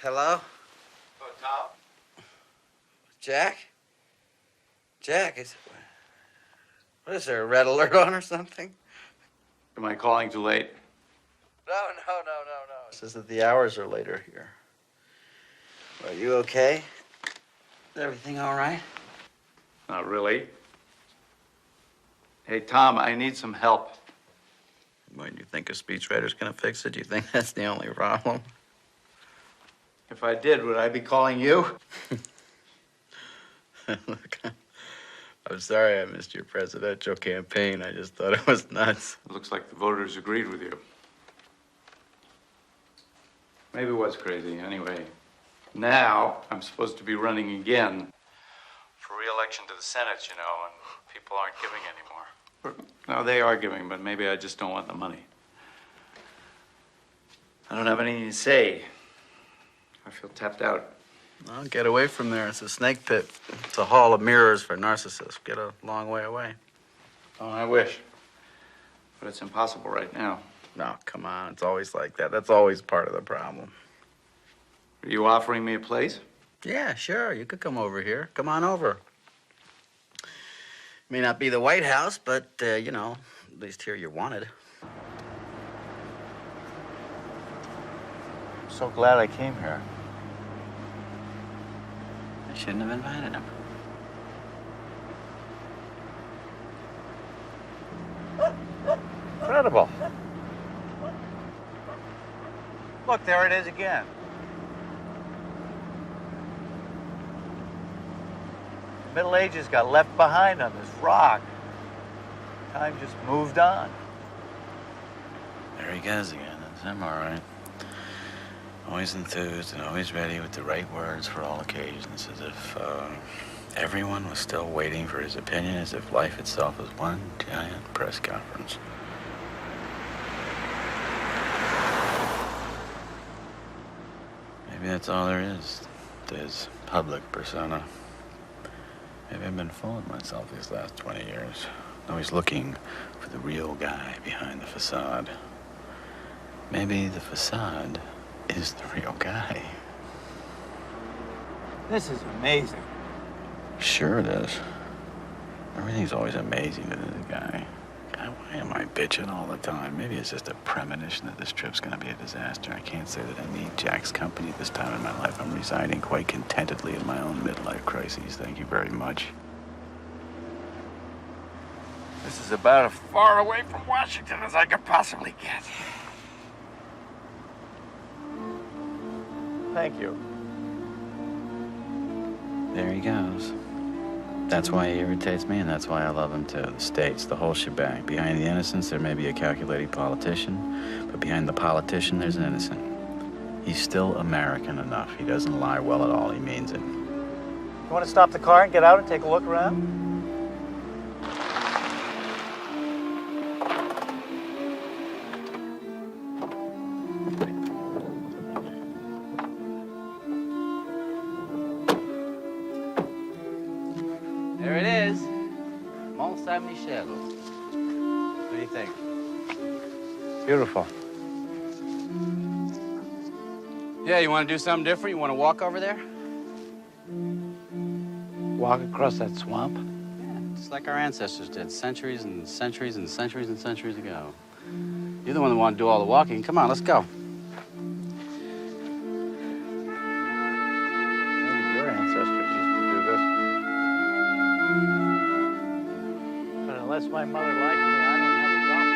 Hello? Oh, Tom? Jack? Jack, what is there, a red alert on or something? Am I calling too late? No. It says that the hours are later here. Are you okay? Is everything all right? Not really. Hey, Tom, I need some help. When you think a speechwriter's gonna fix it, do you think that's the only problem? If I did, would I be calling you? Look, I'm sorry I missed your presidential campaign. I just thought it was nuts. It looks like the voters agreed with you. Maybe it was crazy. Anyway, now I'm supposed to be running again for re-election to the Senate, you know, and people aren't giving anymore. No, they are giving, but maybe I just don't want the money. I don't have anything to say. I feel tapped out. Well, get away from there. It's a snake pit. It's a hall of mirrors for narcissists. Get a long way away. Oh, I wish. But it's impossible right now. No, come on. It's always like that. That's always part of the problem. Are you offering me a place? Yeah, sure. You could come over here. Come on over. May not be the White House, but, you know, at least here you're wanted. I'm so glad I came here. I shouldn't have invited him. Incredible. Look, there it is again. The Middle Ages got left behind on this rock. Time just moved on. There he goes again. That's him, all right. Always enthused and always ready with the right words for all occasions, as if everyone was still waiting for his opinion, as if life itself was one giant press conference. Maybe that's all there is to his public persona. Maybe I've been fooling myself these last 20 years. Always looking for the real guy behind the facade. Maybe the facade is the real guy. This is amazing. Sure it is. Everything's always amazing to this guy. God, why am I bitching all the time? Maybe it's just a premonition that this trip's gonna be a disaster. I can't say that I need Jack's company at this time in my life. I'm residing quite contentedly in my own midlife crises. Thank you very much. This is about as far away from Washington as I could possibly get. Thank you. There he goes. That's why he irritates me, and that's why I love him too. The states, the whole shebang. Behind the innocence, there may be a calculating politician, but behind the politician, there's an innocent. He's still American enough. He doesn't lie well at all. He means it. You want to stop the car and get out and take a look around? There it is. Monte Saint-Michel. What do you think? Beautiful. Yeah, you want to do something different? You want to walk over there? Walk across that swamp? Yeah, just like our ancestors did centuries and centuries and centuries and centuries ago. You're the one that want to do all the walking. Come on, let's go. Maybe your ancestors used to do this. But unless my mother liked me, I don't have a problem.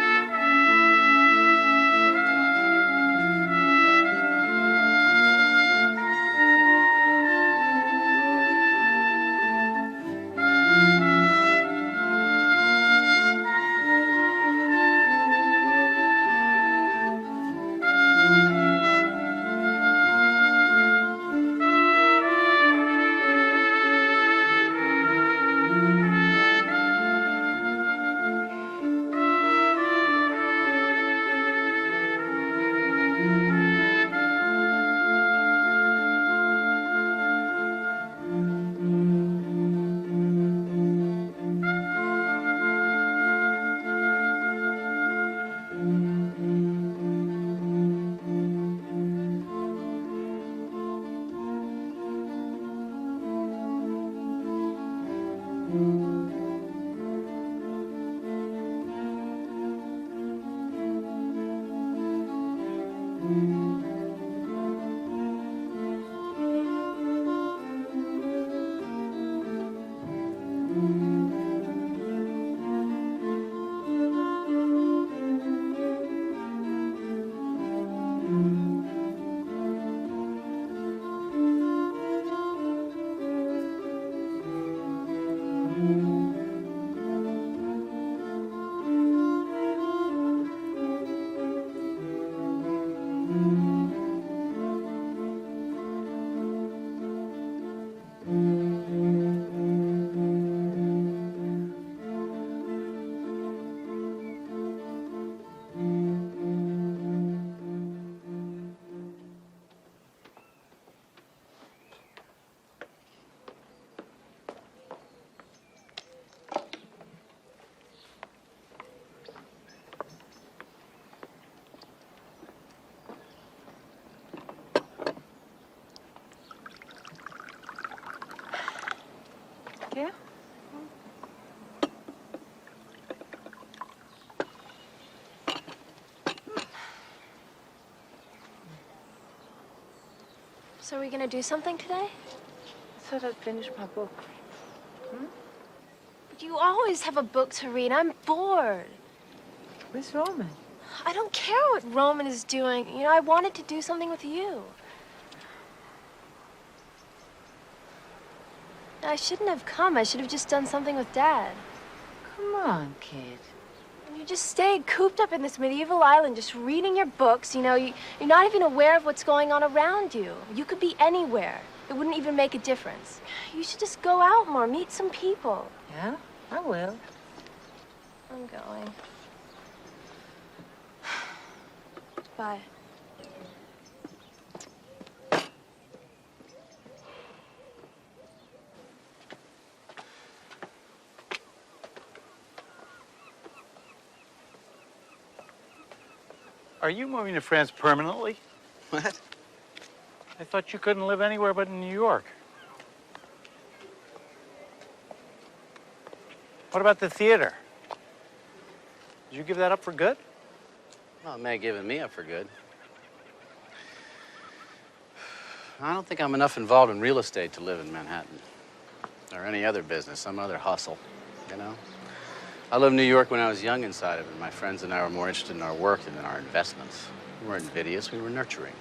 So are we gonna do something today? I thought I'd finish my book. But you always have a book to read. I'm bored. Where's Roman? I don't care what Roman is doing. You know, I wanted to do something with you. I shouldn't have come. I should have just done something with Dad. Come on, kid. You just stayed cooped up in this medieval island, just reading your books. You know, you're not even aware of what's going on around you. You could be anywhere. It wouldn't even make a difference. You should just go out more, meet some people. Yeah, I will. I'm going. Bye. Are you moving to France permanently? What? I thought you couldn't live anywhere but in New York. What about the theater? Did you give that up for good? Well, it may have given me up for good. I don't think I'm enough involved in real estate to live in Manhattan. Or any other business, some other hustle, you know? I lived in New York when I was young inside of it. My friends and I were more interested in our work than in our investments. We weren't invidious, we were nurturing.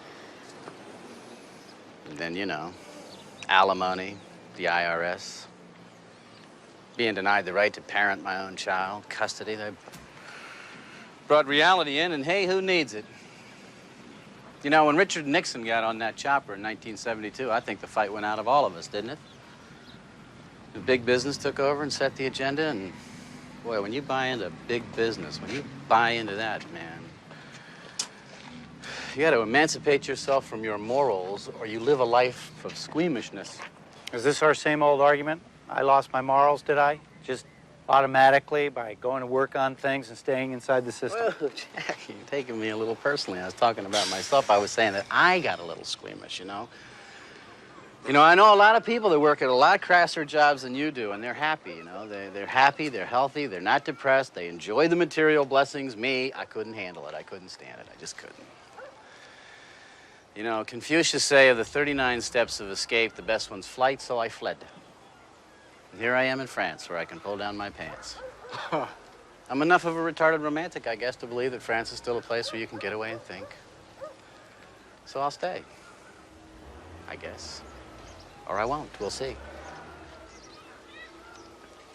And then, you know, alimony, the IRS, being denied the right to parent my own child, custody. They brought reality in, and hey, who needs it? You know, when Richard Nixon got on that chopper in 1972, I think the fight went out of all of us, didn't it? The big business took over and set the agenda, and boy, when you buy into big business, when you buy into that, man, you got to emancipate yourself from your morals, or you live a life of squeamishness. Is this our same old argument? I lost my morals, did I? Just automatically by going to work on things and staying inside the system? Well, Jack, you're taking me a little personally. I was talking about myself. I was saying that I got a little squeamish, you know? You know, I know a lot of people that work at a lot crasser jobs than you do, and they're happy, you know? They're happy, they're healthy, they're not depressed, they enjoy the material blessings. Me, I couldn't handle it. I couldn't stand it. I just couldn't. You know, Confucius say of the 39 steps of escape, the best one's flight, so I fled. And here I am in France, where I can pull down my pants. I'm enough of a retarded romantic, I guess, to believe that France is still a place where you can get away and think. So I'll stay, I guess. Or I won't, we'll see.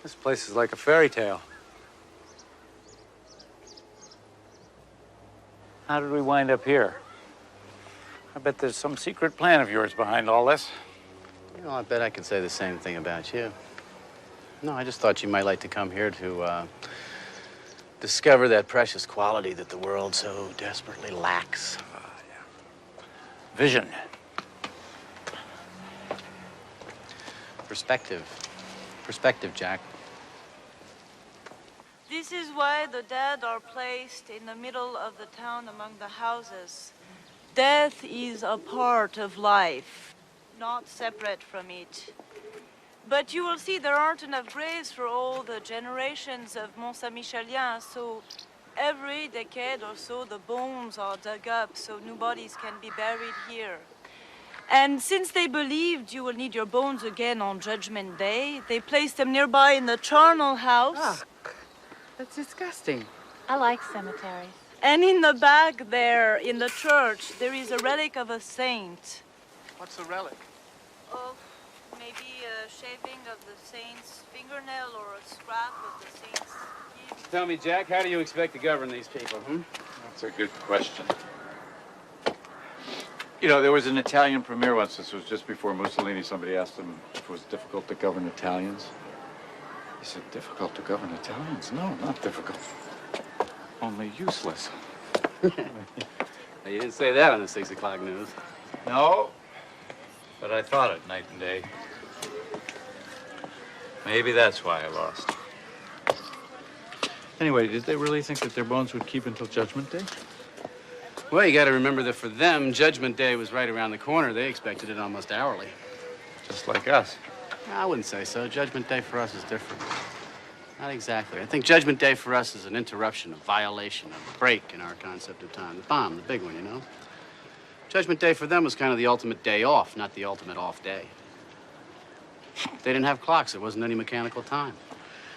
This place is like a fairy tale. How did we wind up here? I bet there's some secret plan of yours behind all this. You know, I bet I could say the same thing about you. No, I just thought you might like to come here to discover that precious quality that the world so desperately lacks. Yeah. Vision. Perspective. Perspective, Jack. This is why the dead are placed in the middle of the town among the houses. Death is a part of life, not separate from it. But you will see there aren't enough graves for all the generations of Monte Saint-Michelians, so every decade or so the bones are dug up so new bodies can be buried here. And since they believed you will need your bones again on Judgment Day, they placed them nearby in the charnel house. Ah, that's disgusting. I like cemeteries. And in the back there, in the church, there is a relic of a saint. What's a relic? Oh, maybe a shaving of the saint's fingernail or a scrap of the saint's gift. Tell me, Jack, how do you expect to govern these people, That's a good question. You know, there was an Italian premier once, this was just before Mussolini, somebody asked him if it was difficult to govern Italians. He said, difficult to govern Italians? No, not difficult. Only useless. You didn't say that on the 6 o'clock news. No, but I thought it night and day. Maybe that's why I lost. Anyway, did they really think that their bones would keep until Judgment Day? Well, you got to remember that for them, Judgment Day was right around the corner. They expected it almost hourly. Just like us. I wouldn't say so. Judgment Day for us is different. Not exactly. I think Judgment Day for us is an interruption, a violation, a break in our concept of time. The bomb, the big one, you know? Judgment Day for them was kind of the ultimate day off, not the ultimate off day. They didn't have clocks. There wasn't any mechanical time.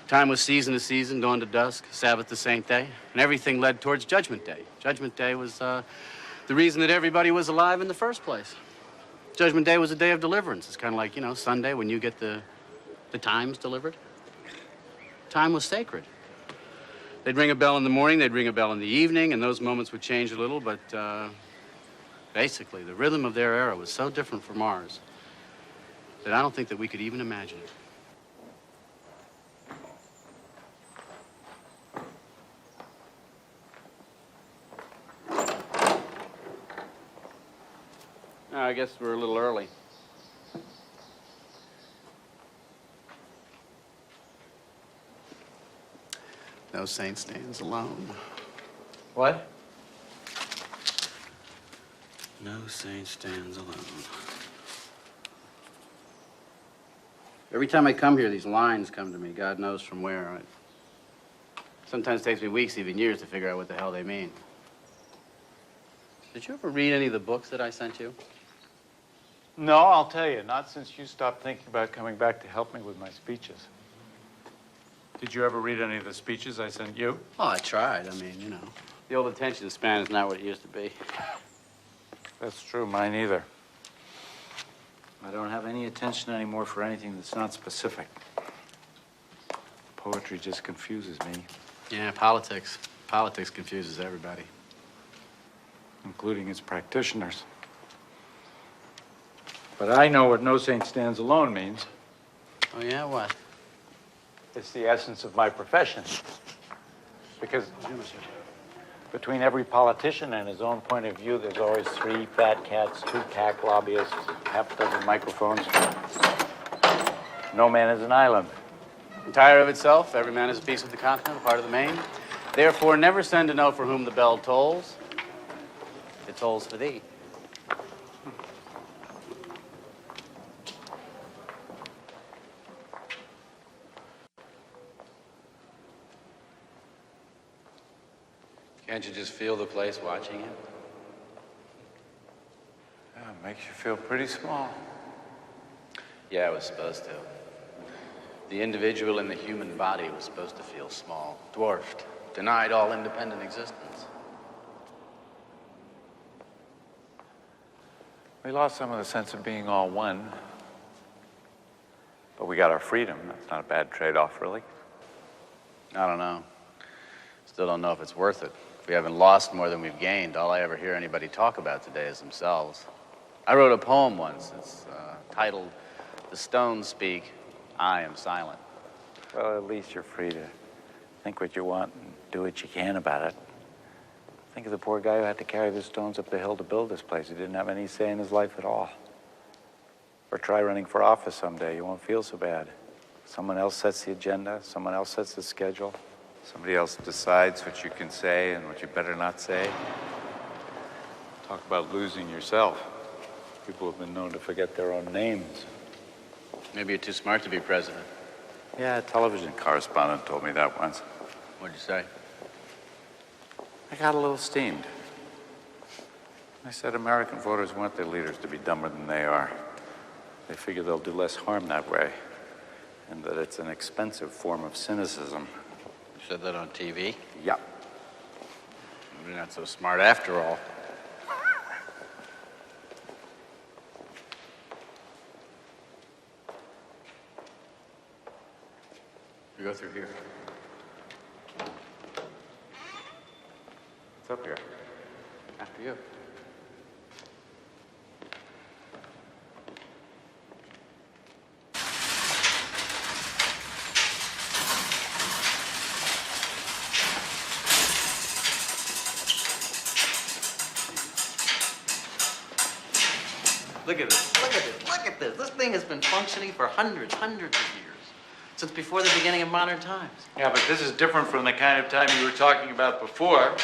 Time was season to season, dawn to dusk, Sabbath to Saint Day, and everything led towards Judgment Day. Judgment Day was the reason that everybody was alive in the first place. Judgment Day was a day of deliverance. It's kind of like, you know, Sunday when you get the times delivered. Time was sacred. They'd ring a bell in the morning, they'd ring a bell in the evening, and those moments would change a little, but basically, the rhythm of their era was so different from ours that I don't think that we could even imagine it. I guess we're a little early. No saint stands alone. What? No saint stands alone. Every time I come here, these lines come to me, God knows from where. It sometimes takes me weeks, even years, to figure out what the hell they mean. Did you ever read any of the books that I sent you? No, I'll tell you, not since you stopped thinking about coming back to help me with my speeches. Did you ever read any of the speeches I sent you? Oh, I tried. I mean, you know. The old attention span is not what it used to be. That's true, mine either. I don't have any attention anymore for anything that's not specific. Poetry just confuses me. Yeah, politics. Politics confuses everybody. Including its practitioners. But I know what no saint stands alone means. Oh, yeah? What? It's the essence of my profession. Because between every politician and his own point of view, there's always 3 fat cats, 2 PAC lobbyists, half a dozen microphones. No man is an island. Entire of itself, every man is a piece of the continent, a part of the main. Therefore, never send to know for whom the bell tolls. It tolls for thee. Can't you just feel the place watching it? Yeah, it makes you feel pretty small. Yeah, it was supposed to. The individual in the human body was supposed to feel small, dwarfed, denied all independent existence. We lost some of the sense of being all one. But we got our freedom. That's not a bad trade-off, really. I don't know. Still don't know if it's worth it. If we haven't lost more than we've gained, all I ever hear anybody talk about today is themselves. I wrote a poem once. It's titled, "The Stones Speak, I Am Silent." Well, at least you're free to think what you want and do what you can about it. Think of the poor guy who had to carry the stones up the hill to build this place. He didn't have any say in his life at all. Or try running for office someday. You won't feel so bad. Someone else sets the agenda. Someone else sets the schedule. Somebody else decides what you can say and what you better not say. Talk about losing yourself. People have been known to forget their own names. Maybe you're too smart to be president. Yeah, a television correspondent told me that once. What'd you say? I got a little steamed. I said American voters want their leaders to be dumber than they are. They figure they'll do less harm that way, and that it's an expensive form of cynicism. You said that on TV? Yep. Maybe not so smart after all. You go through here. It's up here. After you. Look at this, look at this, look at this. This thing has been functioning for hundreds of years. Since before the beginning of modern times. Yeah, but this is different from the kind of time you were talking about before.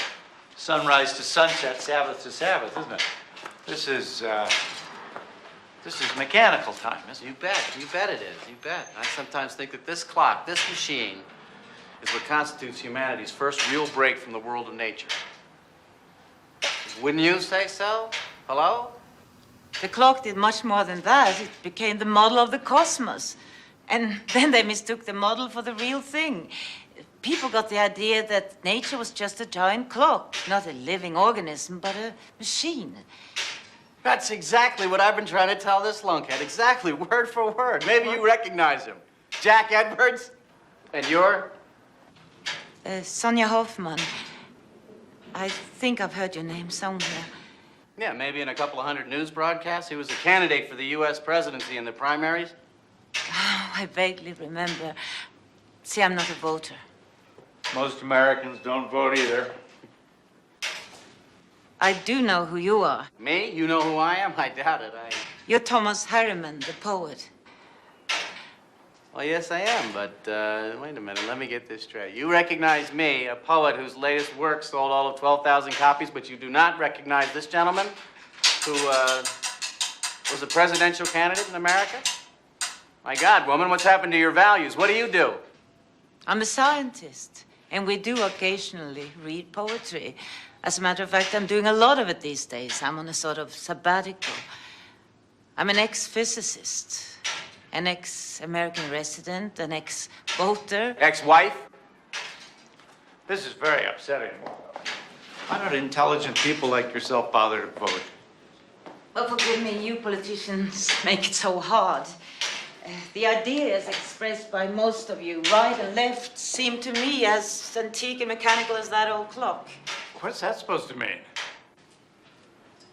Sunrise to sunset, Sabbath to Sabbath, isn't it? This is mechanical time, isn't it? You bet it is, you bet. I sometimes think that this clock, this machine, is what constitutes humanity's first real break from the world of nature. Wouldn't you say so? Hello? The clock did much more than that. It became the model of the cosmos. And then they mistook the model for the real thing. People got the idea that nature was just a giant clock, not a living organism, but a machine. That's exactly what I've been trying to tell this lunkhead. Exactly, word for word. Maybe you recognize him. Jack Edwards? And you're? Sonja Hoffman. I think I've heard your name somewhere. Yeah, maybe in a couple of hundred news broadcasts. He was a candidate for the U.S. presidency in the primaries. Oh, I vaguely remember. See, I'm not a voter. Most Americans don't vote either. I do know who you are. Me? You know who I am? I doubt it. You're Thomas Harriman, the poet. Well, yes, I am, but wait a minute. Let me get this straight. You recognize me, a poet whose latest work sold all of 12,000 copies, but you do not recognize this gentleman who was a presidential candidate in America? My God, woman, what's happened to your values? What do you do? I'm a scientist, and we do occasionally read poetry. As a matter of fact, I'm doing a lot of it these days. I'm on a sort of sabbatical. I'm an ex-physicist, an ex-American resident, an ex-voter. Ex-wife? This is very upsetting. Why don't intelligent people like yourself bother to vote? Well, forgive me, you politicians make it so hard. The ideas expressed by most of you, right and left, seem to me as antique and mechanical as that old clock. What's that supposed to mean?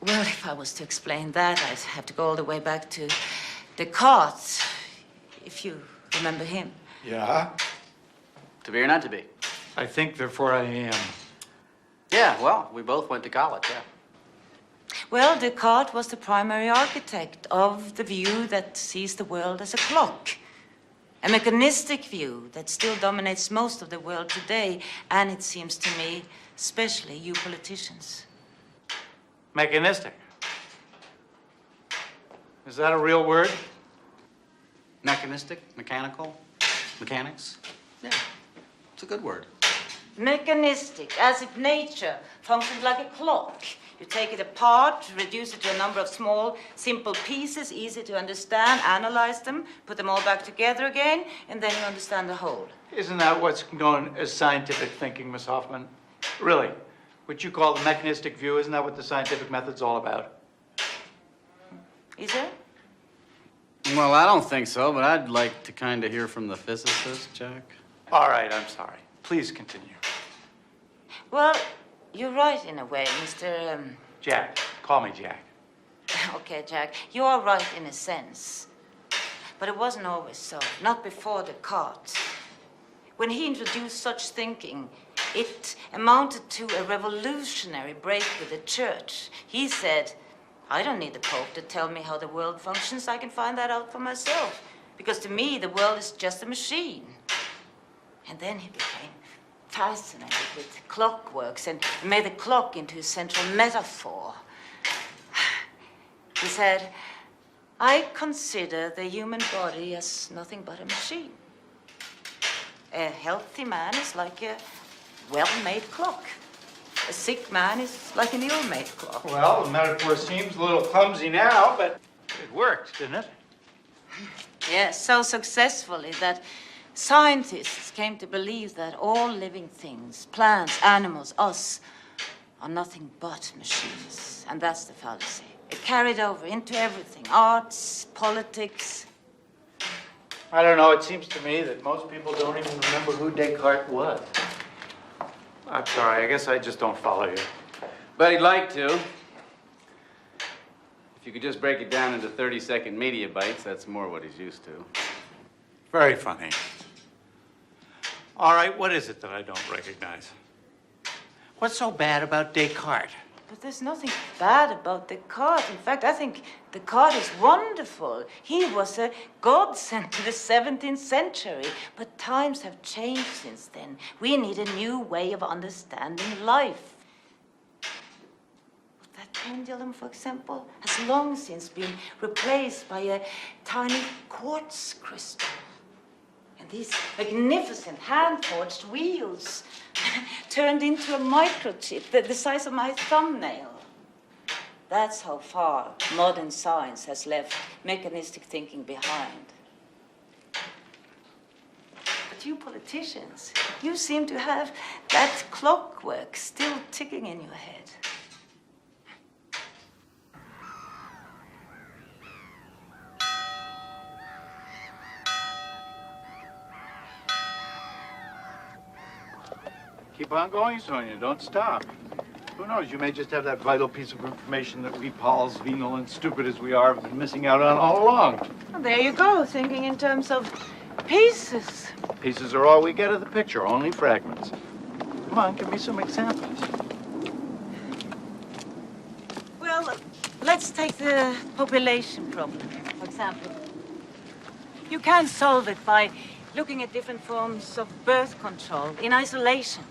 Well, if I was to explain that, I'd have to go all the way back to Descartes, if you remember him. Yeah? To be or not to be? I think, therefore I am. Yeah, well, we both went to college, yeah. Well, Descartes was the primary architect of the view that sees the world as a clock. A mechanistic view that still dominates most of the world today, and it seems to me, especially you politicians. Mechanistic. Is that a real word? Mechanistic, mechanical, mechanics? Yeah, it's a good word. Mechanistic, as if nature functioned like a clock. You take it apart, reduce it to a number of small, simple pieces, easy to understand, analyze them, put them all back together again, and then you understand the whole. Isn't that what's known as scientific thinking, Miss Hoffman? Really? What you call the mechanistic view, isn't that what the scientific method's all about? Is it? Well, I don't think so, but I'd like to kind of hear from the physicist, Jack. All right, I'm sorry. Please continue. Well, you're right in a way, Mr. Jack. Call me Jack. Okay, Jack, you are right in a sense. But it wasn't always so, not before Descartes. When he introduced such thinking, it amounted to a revolutionary break with the church. He said, I don't need the Pope to tell me how the world functions. I can find that out for myself. Because to me, the world is just a machine. And then he became fascinated with clockworks and made the clock into his central metaphor. He said, I consider the human body as nothing but a machine. A healthy man is like a well-made clock. A sick man is like an ill-made clock. Well, the metaphor seems a little clumsy now, but it worked, didn't it? Yes, so successfully that scientists came to believe that all living things, plants, animals, us, are nothing but machines. And that's the fallacy. It carried over into everything, arts, politics. I don't know. It seems to me that most people don't even remember who Descartes was. I'm sorry. I guess I just don't follow you. But he'd like to. If you could just break it down into 30-second media bites, that's more what he's used to. Very funny. All right, what is it that I don't recognize? What's so bad about Descartes? But there's nothing bad about Descartes. In fact, I think Descartes is wonderful. He was a godsend to the 17th century. But times have changed since then. We need a new way of understanding life. That pendulum, for example, has long since been replaced by a tiny quartz crystal. And these magnificent hand-forged wheels turned into a microchip the size of my thumbnail. That's how far modern science has left mechanistic thinking behind. But you politicians, you seem to have that clockwork still ticking in your head. Keep on going, Sonia. Don't stop. Who knows? You may just have that vital piece of information that we Pauls, venal and stupid as we are, have been missing out on all along. Well, there you go, thinking in terms of pieces. Pieces are all we get of the picture, only fragments. Come on, give me some examples. Well, let's take the population problem, for example. You can't solve it by looking at different forms of birth control in isolation.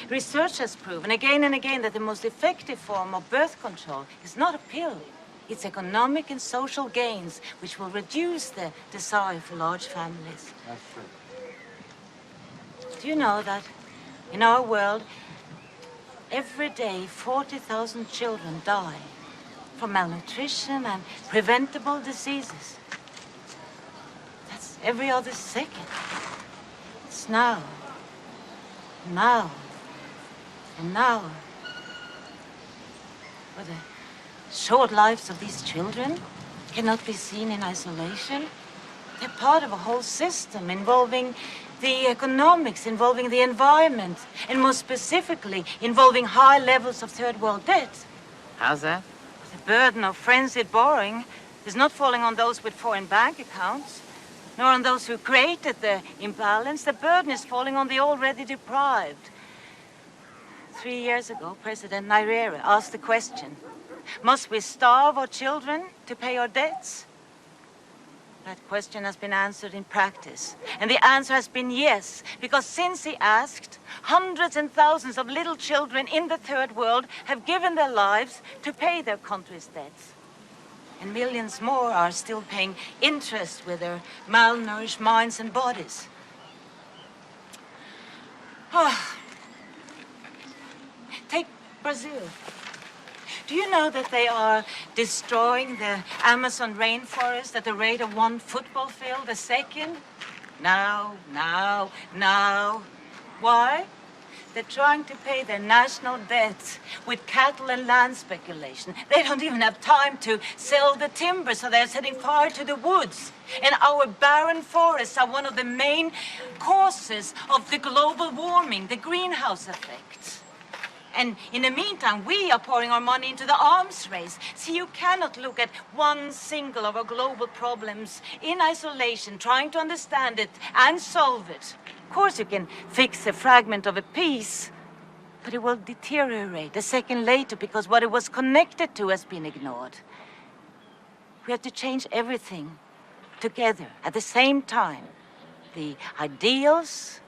Research has proven again and again that the most effective form of birth control is not a pill. It's economic and social gains, which will reduce the desire for large families. That's true. Do you know that in our world, every day 40,000 children die from malnutrition and preventable diseases? That's every other second. It's now, now, and now. But the short lives of these children cannot be seen in isolation. They're part of a whole system involving the economics, involving the environment, and more specifically, involving high levels of third world debt. How's that? The burden of frenzied borrowing is not falling on those with foreign bank accounts, nor on those who created the imbalance. The burden is falling on the already deprived. 3 years ago, President Nyerere asked the question, must we starve our children to pay our debts? That question has been answered in practice. And the answer has been yes, because since he asked, hundreds and thousands of little children in the third world have given their lives to pay their country's debts. And millions more are still paying interest with their malnourished minds and bodies. Take Brazil. Do you know that they are destroying the Amazon rainforest at the rate of 1 football field a second? Now. Why? They're trying to pay their national debts with cattle and land speculation. They don't even have time to sell the timber, so they're setting fire to the woods. And our barren forests are one of the main causes of the global warming, the greenhouse effect. And in the meantime, we are pouring our money into the arms race. See, you cannot look at one single of our global problems in isolation, trying to understand it and solve it. Of course, you can fix a fragment of a piece, but it will deteriorate a second later because what it was connected to has been ignored. We have to change everything together at the same time. The ideals,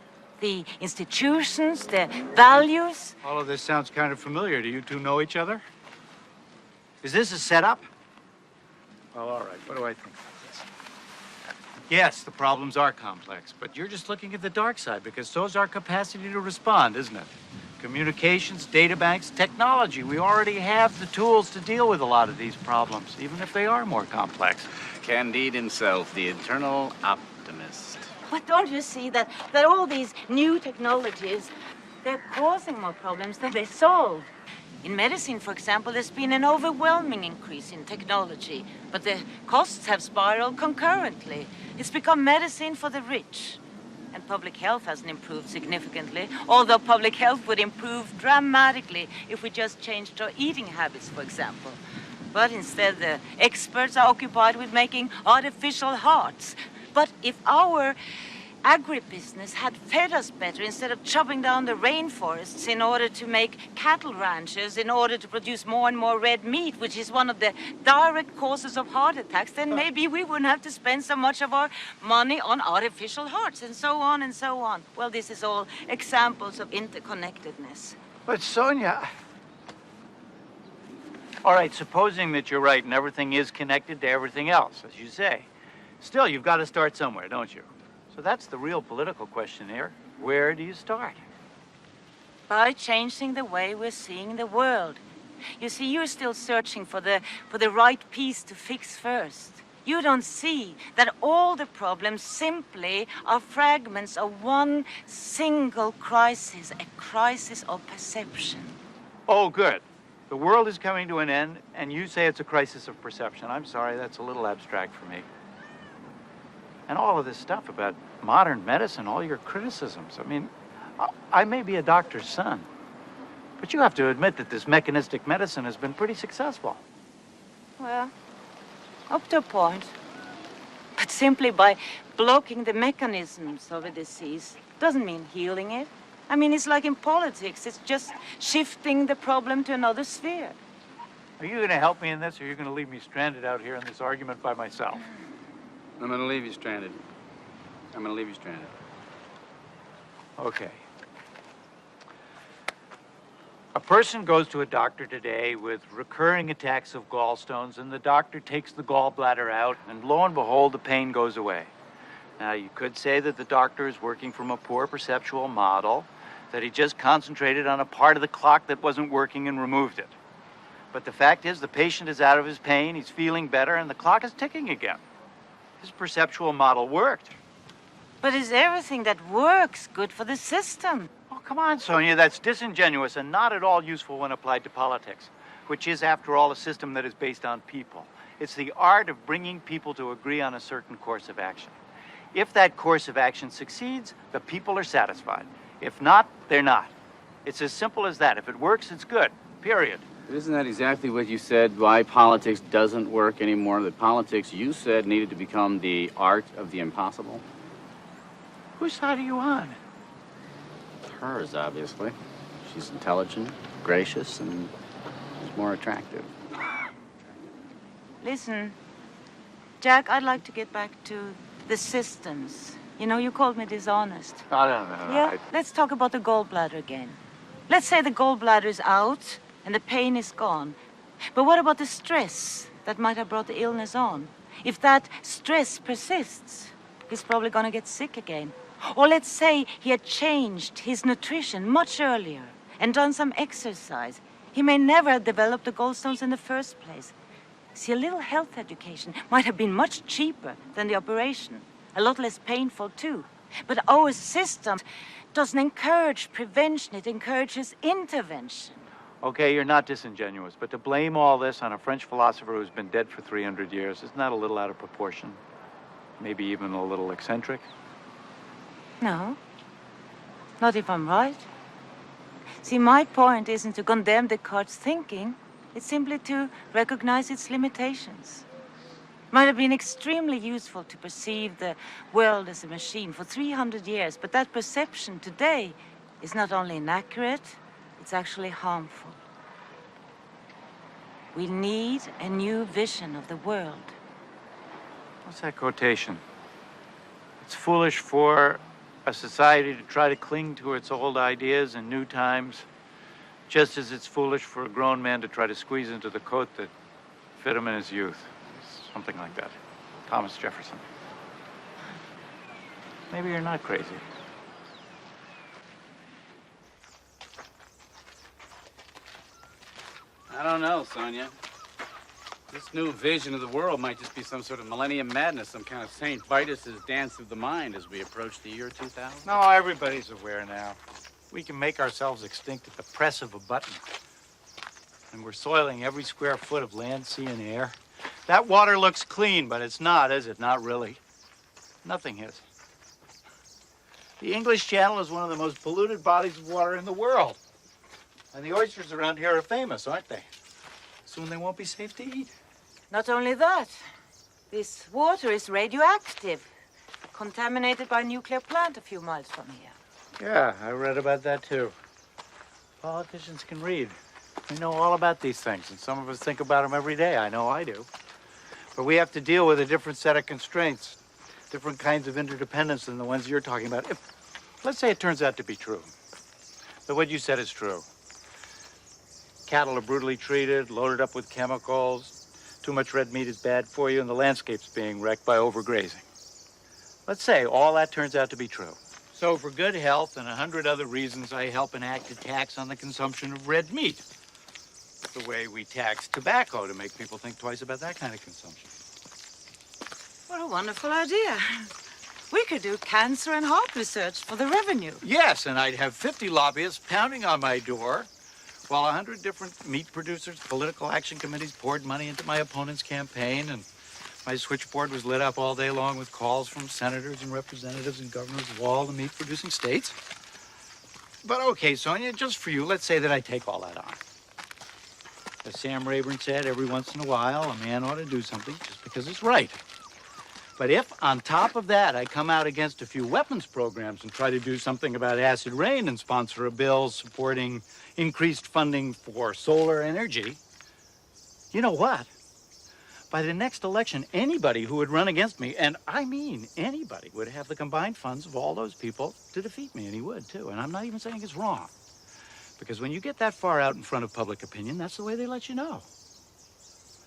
the institutions, the values. All of this sounds kind of familiar. Do you two know each other? Is this a setup? Well, all right. What do I think about this? Yes, the problems are complex, but you're just looking at the dark side because so's our capacity to respond, isn't it? Communications, data banks, technology. We already have the tools to deal with a lot of these problems, even if they are more complex. Candide himself, the eternal optimist. But don't you see that all these new technologies, they're causing more problems than they solve? In medicine, for example, there's been an overwhelming increase in technology, but the costs have spiraled concurrently. It's become medicine for the rich. And public health hasn't improved significantly, although public health would improve dramatically if we just changed our eating habits, for example. But instead, the experts are occupied with making artificial hearts. But if our agribusiness had fed us better instead of chopping down the rainforests in order to make cattle ranches, in order to produce more and more red meat, which is one of the direct causes of heart attacks, then maybe we wouldn't have to spend so much of our money on artificial hearts, and so on and so on. Well, this is all examples of interconnectedness. But Sonia... All right, supposing that you're right and everything is connected to everything else, as you say. Still, you've got to start somewhere, don't you? So that's the real political question here. Where do you start? By changing the way we're seeing the world. You see, you're still searching for the right piece to fix first. You don't see that all the problems simply are fragments of one single crisis, a crisis of perception. Oh, good. The world is coming to an end, and you say it's a crisis of perception. I'm sorry, that's a little abstract for me. And all of this stuff about modern medicine, all your criticisms. I mean, I may be a doctor's son, but you have to admit that this mechanistic medicine has been pretty successful. Well, up to a point. But simply by blocking the mechanisms of a disease doesn't mean healing it. I mean, it's like in politics. It's just shifting the problem to another sphere. Are you going to help me in this, or are you going to leave me stranded out here in this argument by myself? I'm going to leave you stranded. I'm going to leave you stranded. Okay. A person goes to a doctor today with recurring attacks of gallstones, and the doctor takes the gallbladder out, and lo and behold, the pain goes away. Now, you could say that the doctor is working from a poor perceptual model, that he just concentrated on a part of the clock that wasn't working and removed it. But the fact is, the patient is out of his pain, he's feeling better, and the clock is ticking again. His perceptual model worked. But is everything that works good for the system? Oh, come on, Sonia, that's disingenuous and not at all useful when applied to politics, which is, after all, a system that is based on people. It's the art of bringing people to agree on a certain course of action. If that course of action succeeds, the people are satisfied. If not, they're not. It's as simple as that. If it works, it's good, period. But isn't that exactly what you said, why politics doesn't work anymore? That politics, you said, needed to become the art of the impossible? Whose side are you on? Hers, obviously. She's intelligent, gracious, and she's more attractive. Listen, Jack, I'd like to get back to the systems. You know, you called me dishonest. No. Yeah, let's talk about the gallbladder again. Let's say the gallbladder is out and the pain is gone. But what about the stress that might have brought the illness on? If that stress persists, he's probably going to get sick again. Or let's say he had changed his nutrition much earlier and done some exercise. He may never have developed the gallstones in the first place. See, a little health education might have been much cheaper than the operation. A lot less painful, too. But our system doesn't encourage prevention. It encourages intervention. Okay, you're not disingenuous, but to blame all this on a French philosopher who's been dead for 300 years, isn't that a little out of proportion? Maybe even a little eccentric? No. Not if I'm right. See, my point isn't to condemn Descartes' thinking. It's simply to recognize its limitations. Might have been extremely useful to perceive the world as a machine for 300 years, but that perception today is not only inaccurate, it's actually harmful. We need a new vision of the world. What's that quotation? It's foolish for a society to try to cling to its old ideas in new times, just as it's foolish for a grown man to try to squeeze into the coat that fit him in his youth. Something like that. Thomas Jefferson. Maybe you're not crazy. I don't know, Sonia. This new vision of the world might just be some sort of millennium madness, some kind of St. Vitus's dance of the mind as we approach the year 2000. No, everybody's aware now. We can make ourselves extinct at the press of a button. And we're soiling every square foot of land, sea, and air. That water looks clean, but it's not, is it? Not really. Nothing is. The English Channel is one of the most polluted bodies of water in the world. And the oysters around here are famous, aren't they? Soon they won't be safe to eat. Not only that, this water is radioactive, contaminated by a nuclear plant a few miles from here. Yeah, I read about that too. Politicians can read. They know all about these things, and some of us think about them every day. I know I do. But we have to deal with a different set of constraints, different kinds of interdependence than the ones you're talking about. Let's say it turns out to be true, that what you said is true. Cattle are brutally treated, loaded up with chemicals, too much red meat is bad for you, and the landscape's being wrecked by overgrazing. Let's say all that turns out to be true. So for good health and 100 other reasons, I help enact a tax on the consumption of red meat. the way we tax tobacco to make people think twice about that kind of consumption. What a wonderful idea. We could do cancer and heart research for the revenue. Yes, and I'd have 50 lobbyists pounding on my door while 100 different meat producers, political action committees poured money into my opponent's campaign, and my switchboard was lit up all day long with calls from senators and representatives and governors of all the meat-producing states. But okay, Sonia, just for you, let's say that I take all that on. As Sam Rayburn said, every once in a while, a man ought to do something just because it's right. But if, on top of that, I come out against a few weapons programs and try to do something about acid rain and sponsor a bill supporting increased funding for solar energy, you know what? By the next election, anybody who would run against me, and I mean anybody, would have the combined funds of all those people to defeat me, and he would, too. And I'm not even saying it's wrong. Because when you get that far out in front of public opinion, that's the way they let you know.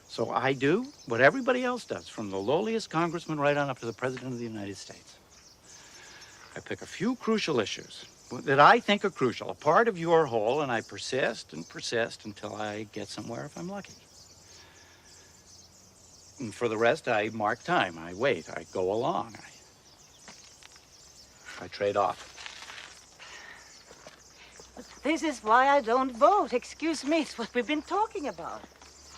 So I do what everybody else does, from the lowliest congressman right on up to the President of the United States. I pick a few crucial issues that I think are crucial, a part of your whole, and I persist and persist until I get somewhere if I'm lucky. And for the rest, I mark time. I wait. I go along. I trade off. But this is why I don't vote. Excuse me, it's what we've been talking about.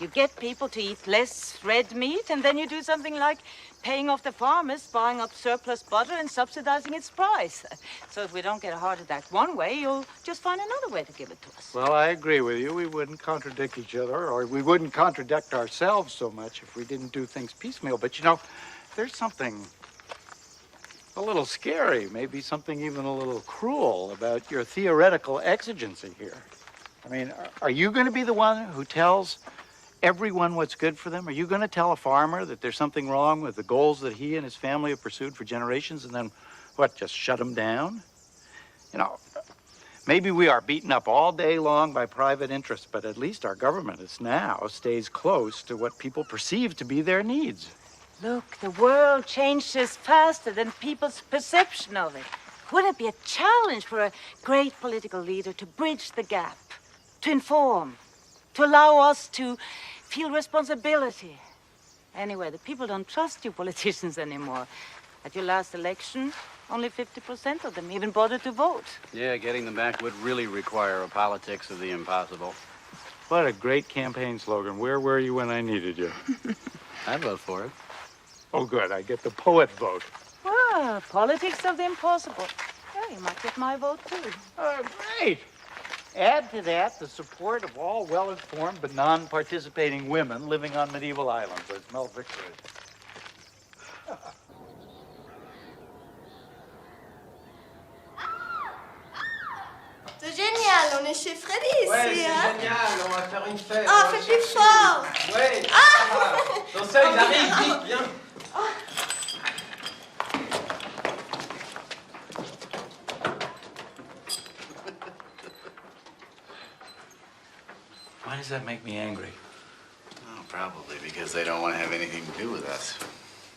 You get people to eat less red meat, and then you do something like paying off the farmers, buying up surplus butter and subsidizing its price. So if we don't get a heart attack one way, you'll just find another way to give it to us. Well, I agree with you. We wouldn't contradict each other, or we wouldn't contradict ourselves so much if we didn't do things piecemeal. But, you know, there's something a little scary, maybe something even a little cruel about your theoretical exigency here. I mean, are you going to be the one who tells everyone what's good for them? Are you going to tell a farmer that there's something wrong with the goals that he and his family have pursued for generations and then, what, just shut them down? You know, maybe we are beaten up all day long by private interests, but at least our government is now stays close to what people perceive to be their needs. Look, the world changes faster than people's perception of it. Wouldn't it be a challenge for a great political leader to bridge the gap, to inform, to allow us to feel responsibility? Anyway, the people don't trust you politicians anymore. At your last election, only 50% of them even bothered to vote. Yeah, getting them back would really require a politics of the impossible. What a great campaign slogan. Where were you when I needed you? I'd vote for it. Oh, good. I get the poet vote. Ah, politics of the impossible. Yeah, you might get my vote, too. Great. Add to that the support of all well-informed but non-participating women living on medieval islands. I smell victory. C'est génial, on est chez Freddy ici, Ouais, c'est hein? génial, on va faire une fête. Ah, on va fais plus chercher. fort! Ouais, Ah! dans ça, ils arrivent, vite, viens. Why does that make me angry? Oh, probably because they don't want to have anything to do with us.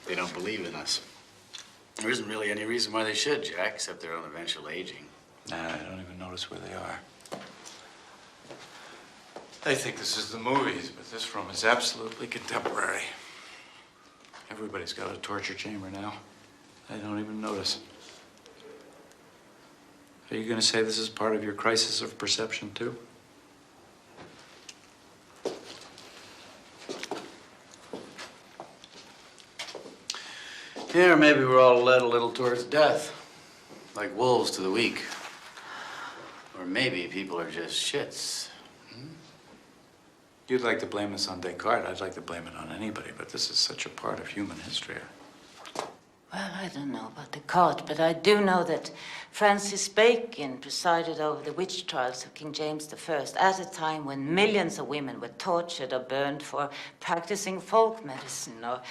They don't believe in us. There isn't really any reason why they should, Jack, except their own eventual aging. Nah, I don't even notice where they are. They think this is the movies, but this room is absolutely contemporary. Everybody's got a torture chamber now. They don't even notice. Are you going to say this is part of your crisis of perception, too? Yeah, or maybe we're all led a little towards death, like wolves to the weak. Or maybe people are just shits. You'd like to blame this on Descartes. I'd like to blame it on anybody, but this is such a part of human history. Well, I don't know about Descartes, but I do know that Francis Bacon presided over the witch trials of King James I at a time when millions of women were tortured or burned for practicing folk medicine or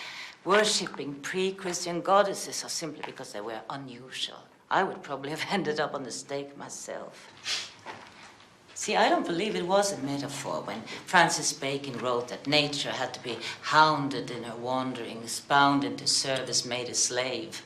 worshipping pre-Christian goddesses or simply because they were unusual. I would probably have ended up on the stake myself. See, I don't believe it was a metaphor when Francis Bacon wrote that nature had to be hounded in her wanderings, bound into service, made a slave.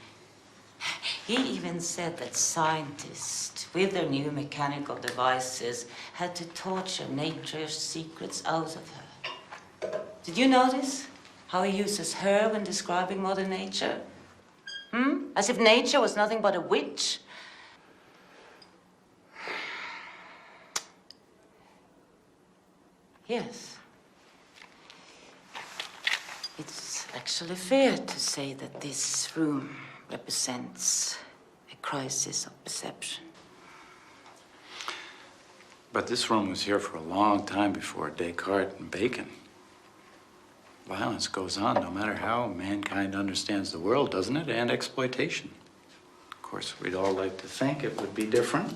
He even said that scientists, with their new mechanical devices, had to torture nature's secrets out of her. Did you notice how he uses her when describing Mother Nature? As if nature was nothing but a witch. Yes. It's actually fair to say that this room represents a crisis of perception. But this room was here for a long time before Descartes and Bacon. Violence goes on no matter how mankind understands the world, doesn't it? And exploitation. Of course, we'd all like to think it would be different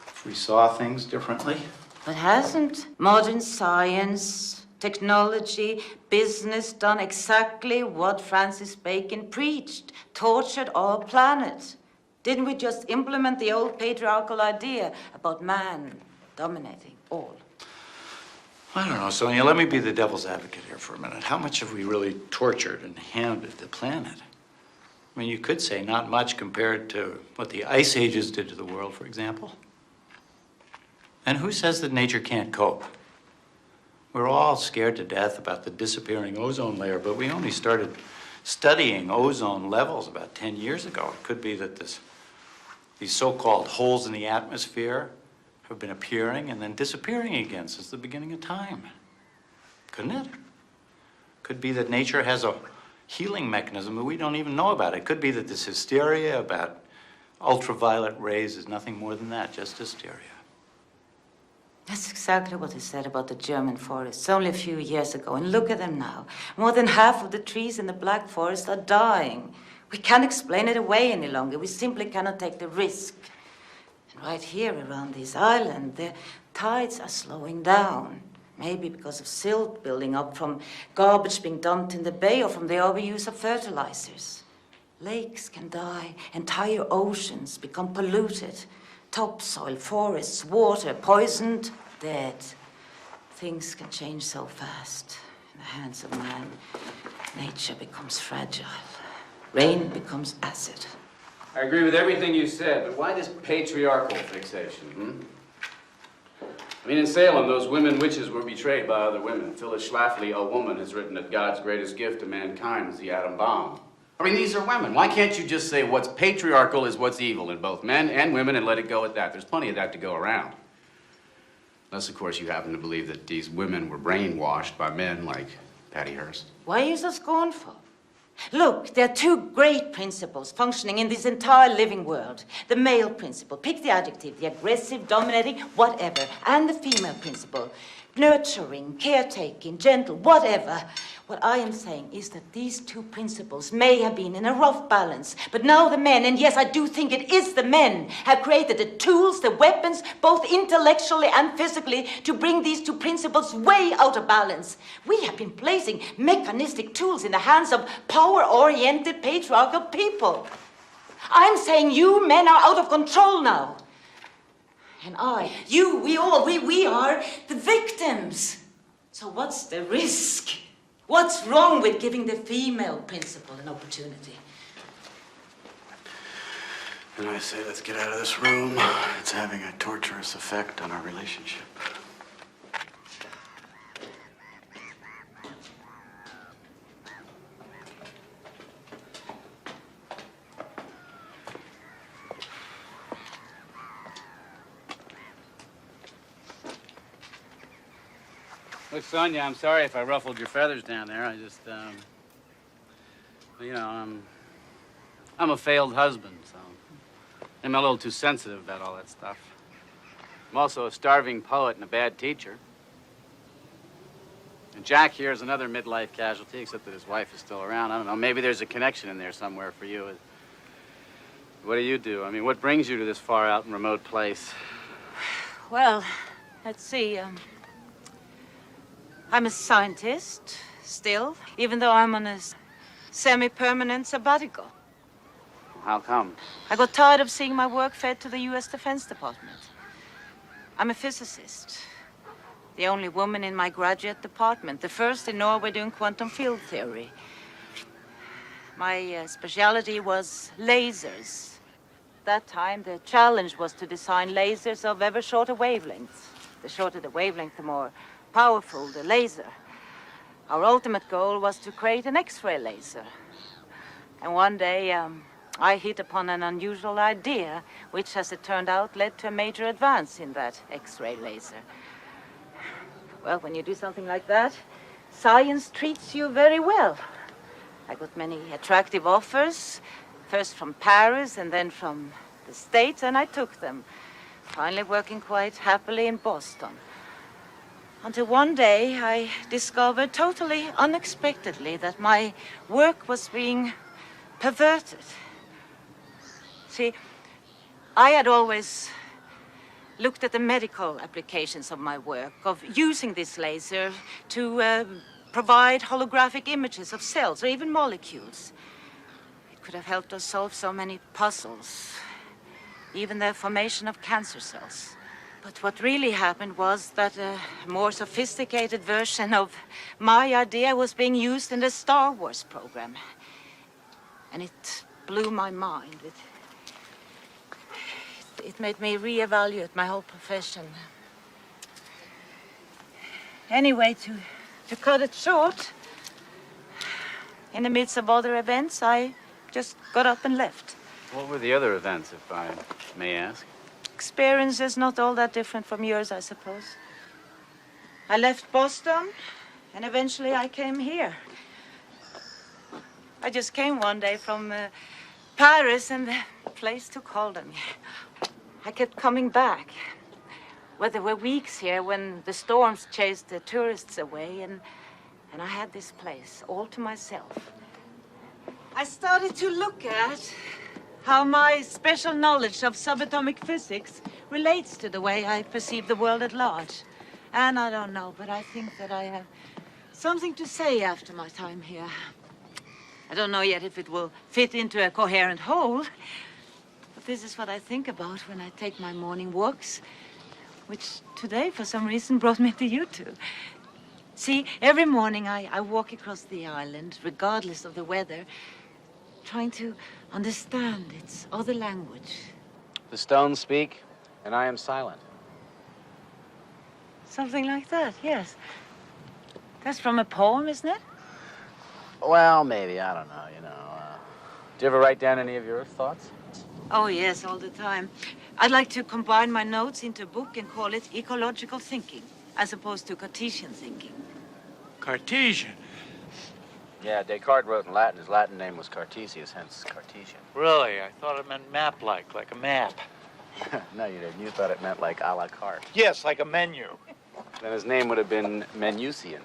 if we saw things differently. But hasn't modern science, technology, business done exactly what Francis Bacon preached? Tortured our planet. Didn't we just implement the old patriarchal idea about man dominating all? I don't know, Sonia. Let me be the devil's advocate here for a minute. How much have we really tortured and hounded the planet? I mean, you could say not much compared to what the ice ages did to the world, for example. And who says that nature can't cope? We're all scared to death about the disappearing ozone layer, but we only started studying ozone levels about 10 years ago. It could be that these so-called holes in the atmosphere have been appearing and then disappearing again since the beginning of time. Couldn't it? Could be that nature has a healing mechanism that we don't even know about. It could be that this hysteria about ultraviolet rays is nothing more than that, just hysteria. That's exactly what he said about the German forests only a few years ago. And look at them now. More than half of the trees in the Black Forest are dying. We can't explain it away any longer. We simply cannot take the risk. And right here around this island, the tides are slowing down. Maybe because of silt building up from garbage being dumped in the bay or from the overuse of fertilizers. Lakes can die. Entire oceans become polluted. Topsoil, forests, water, poisoned, dead. Things can change so fast. In the hands of man, nature becomes fragile. Rain becomes acid. I agree with everything you said, but why this patriarchal fixation, I mean, in Salem, those women witches were betrayed by other women. Phyllis Schlafly, a woman, has written that God's greatest gift to mankind was the atom bomb. I mean, these are women. Why can't you just say what's patriarchal is what's evil in both men and women and let it go at that? There's plenty of that to go around. Unless, of course, you happen to believe that these women were brainwashed by men like Patty Hearst. Why are you so scornful? Look, there are two great principles functioning in this entire living world. The male principle, pick the adjective, the aggressive, dominating, whatever, and the female principle, nurturing, caretaking, gentle, whatever. What I am saying is that these two principles may have been in a rough balance, but now the men, and yes, I do think it is the men, have created the tools, the weapons, both intellectually and physically, to bring these two principles way out of balance. We have been placing mechanistic tools in the hands of power-oriented patriarchal people. I'm saying you men are out of control now. And we are the victims. So what's the risk? What's wrong with giving the female principle an opportunity? And I say, let's get out of this room. It's having a torturous effect on our relationship. Look, Sonia, I'm sorry if I ruffled your feathers down there. I just, you know, I'm a failed husband, so I'm a little too sensitive about all that stuff. I'm also a starving poet and a bad teacher. And Jack here is another midlife casualty, except that his wife is still around. I don't know, maybe there's a connection in there somewhere for you. What do? I mean, what brings you to this far out and remote place? Well, let's see, I'm a scientist, still, even though I'm on a semi-permanent sabbatical. How come? I got tired of seeing my work fed to the U.S. Defense Department. I'm a physicist, the only woman in my graduate department, the first in Norway doing quantum field theory. My specialty was lasers. At that time, the challenge was to design lasers of ever shorter wavelengths. The shorter the wavelength, the more powerful the laser. Our ultimate goal was to create an X-ray laser. And one day, I hit upon an unusual idea, which, as it turned out, led to a major advance in that X-ray laser. Well, when you do something like that, science treats you very well. I got many attractive offers, first from Paris and then from the States, and I took them, finally working quite happily in Boston. Until one day, I discovered totally unexpectedly that my work was being perverted. See, I had always looked at the medical applications of my work, of using this laser to provide holographic images of cells or even molecules. It could have helped us solve so many puzzles, even the formation of cancer cells. But what really happened was that a more sophisticated version of my idea was being used in the Star Wars program. And it blew my mind. It made me reevaluate my whole profession. Anyway, to cut it short, in the midst of other events, I just got up and left. What were the other events, if I may ask? Experiences not all that different from yours, I suppose. I left Boston, and eventually I came here. I just came one day from Paris, and the place took hold of me. I kept coming back. Well, there were weeks here when the storms chased the tourists away, and I had this place all to myself. I started to look at how my special knowledge of subatomic physics relates to the way I perceive the world at large. And I don't know, but I think that I have something to say after my time here. I don't know yet if it will fit into a coherent whole, but this is what I think about when I take my morning walks, which today, for some reason, brought me to you two. See, every morning I walk across the island, regardless of the weather, trying to understand its other language. The stones speak, and I am silent. Something like that, yes. That's from a poem, isn't it? Well, maybe, I don't know, you know. Do you ever write down any of your thoughts? Oh, yes, all the time. I'd like to combine my notes into a book and call it ecological thinking, as opposed to Cartesian thinking. Cartesian? Yeah, Descartes wrote in Latin. His Latin name was Cartesius, hence Cartesian. Really? I thought it meant map-like a map. No, you didn't. You thought it meant like a la carte. Yes, like a menu. Then his name would have been Menusian.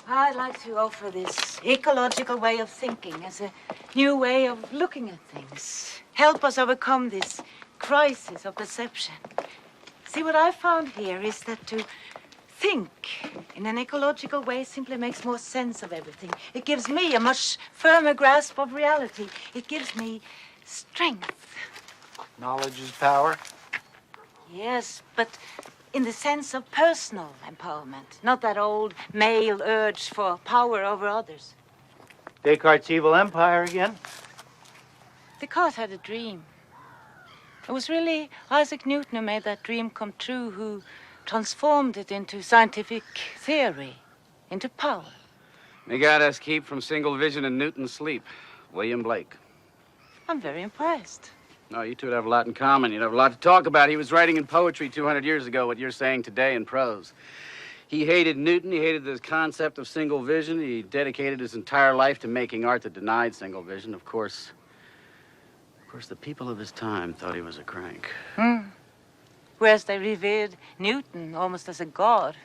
I'd like to offer this ecological way of thinking as a new way of looking at things. Help us overcome this crisis of perception. See, what I found here is that to think in an ecological way simply makes more sense of everything. It gives me a much firmer grasp of reality. It gives me strength. Knowledge is power? Yes, but in the sense of personal empowerment, not that old male urge for power over others. Descartes' evil empire again? Descartes had a dream. It was really Isaac Newton who made that dream come true, who transformed it into scientific theory, into power. May God us keep from single vision and Newton's sleep. William Blake. I'm very impressed. No, you two would have a lot in common. You'd have a lot to talk about. He was writing in poetry 200 years ago what you're saying today in prose. He hated Newton. He hated the concept of single vision. He dedicated his entire life to making art that denied single vision. Of course, the people of his time thought he was a crank. Whereas they revered Newton almost as a god.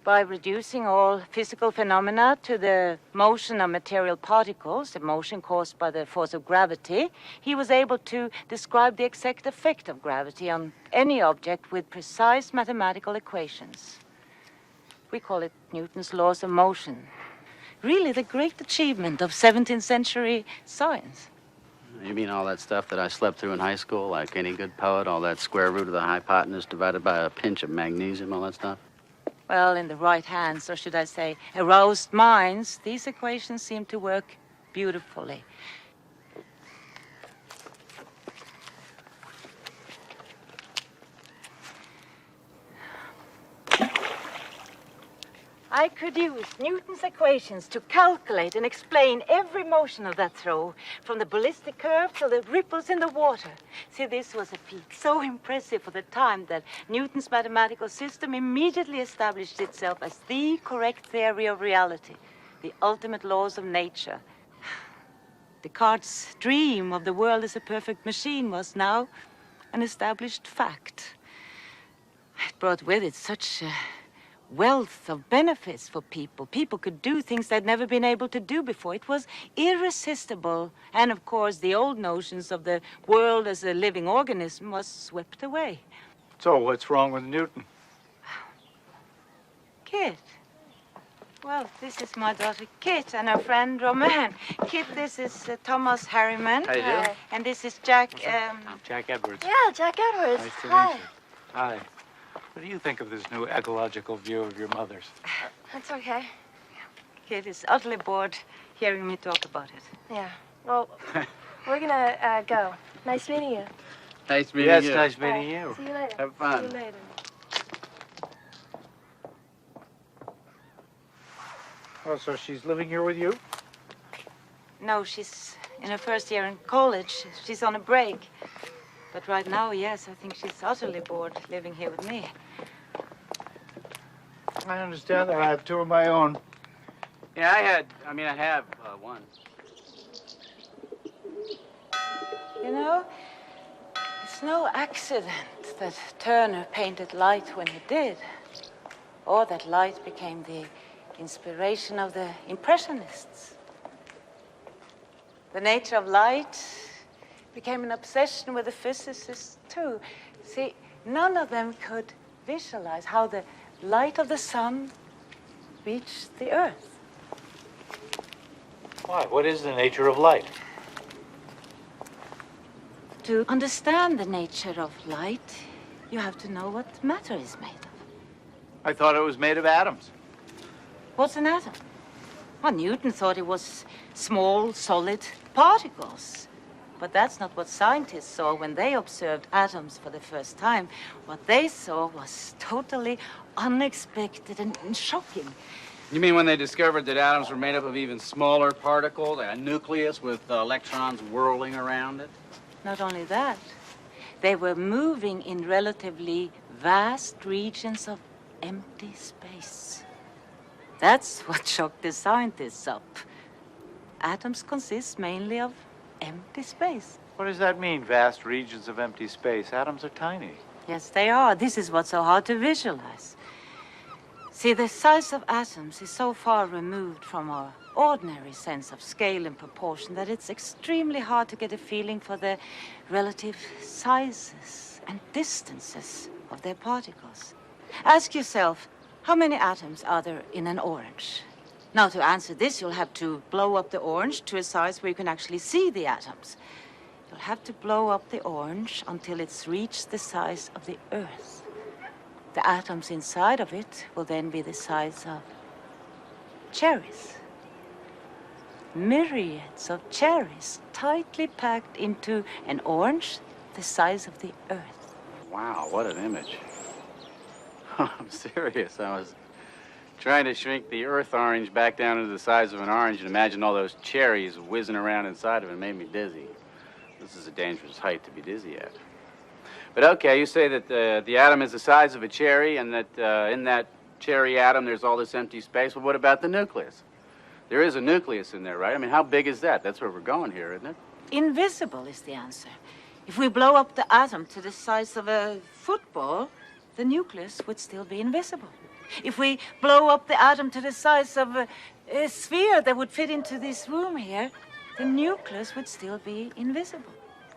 By reducing all physical phenomena to the motion of material particles, the motion caused by the force of gravity, he was able to describe the exact effect of gravity on any object with precise mathematical equations. We call it Newton's laws of motion. Really the great achievement of 17th century science. You mean all that stuff that I slept through in high school, like any good poet, all that square root of the hypotenuse divided by a pinch of magnesium, all that stuff? Well, in the right hands, or should I say, aroused minds, these equations seem to work beautifully. I could use Newton's equations to calculate and explain every motion of that throw, from the ballistic curve to the ripples in the water. See, this was a feat so impressive for the time that Newton's mathematical system immediately established itself as the correct theory of reality, the ultimate laws of nature. Descartes' dream of the world as a perfect machine was now an established fact. It brought with it such wealth of benefits for people. People could do things they'd never been able to do before. It was irresistible. And of course, the old notions of the world as a living organism was swept away. So what's wrong with Newton? Kit. Well, this is my daughter Kit and her friend Romain. Kit, this is Thomas Harriman. How you doing? And this is Jack. I'm Jack Edwards. Yeah, Jack Edwards. Nice to Hi. meet you. Hi. What do you think of this new ecological view of your mother's? That's okay. Kit is utterly bored hearing me talk about it. Yeah. Well, we're gonna go. Nice meeting you. Nice meeting Yes, you. nice Bye. meeting you. See you later. Have fun. See you later. Oh, so she's living here with you? No, she's in her first year in college. She's on a break. But right now, yes, I think she's utterly bored living here with me. I understand that. I have two of my own. Yeah, I have one. You know, it's no accident that Turner painted light when he did, or that light became the inspiration of the Impressionists. The nature of light became an obsession with the physicists, too. See, none of them could visualize how the light of the sun reached the earth. Why? What is the nature of light? To understand the nature of light, you have to know what matter is made of. I thought it was made of atoms. What's an atom? Well, Newton thought it was small, solid particles. But that's not what scientists saw when they observed atoms for the first time. What they saw was totally unexpected and shocking. You mean when they discovered that atoms were made up of even smaller particles, a nucleus with electrons whirling around it? Not only that, they were moving in relatively vast regions of empty space. That's what shocked the scientists up. Atoms consist mainly of empty space. What does that mean, vast regions of empty space? Atoms are tiny. Yes, they are. This is what's so hard to visualize. See, the size of atoms is so far removed from our ordinary sense of scale and proportion that it's extremely hard to get a feeling for the relative sizes and distances of their particles. Ask yourself, how many atoms are there in an orange? Now, to answer this, you'll have to blow up the orange to a size where you can actually see the atoms. You'll have to blow up the orange until it's reached the size of the Earth. The atoms inside of it will then be the size of cherries. Myriads of cherries tightly packed into an orange the size of the Earth. Wow, what an image. I'm serious. I was trying to shrink the earth orange back down to the size of an orange and imagine all those cherries whizzing around inside of it. It made me dizzy. This is a dangerous height to be dizzy at. But okay, you say that the atom is the size of a cherry and that in that cherry atom there's all this empty space. Well, what about the nucleus? There is a nucleus in there, right? I mean, how big is that? That's where we're going here, isn't it? Invisible is the answer. If we blow up the atom to the size of a football, the nucleus would still be invisible. If we blow up the atom to the size of a sphere that would fit into this room here, the nucleus would still be invisible.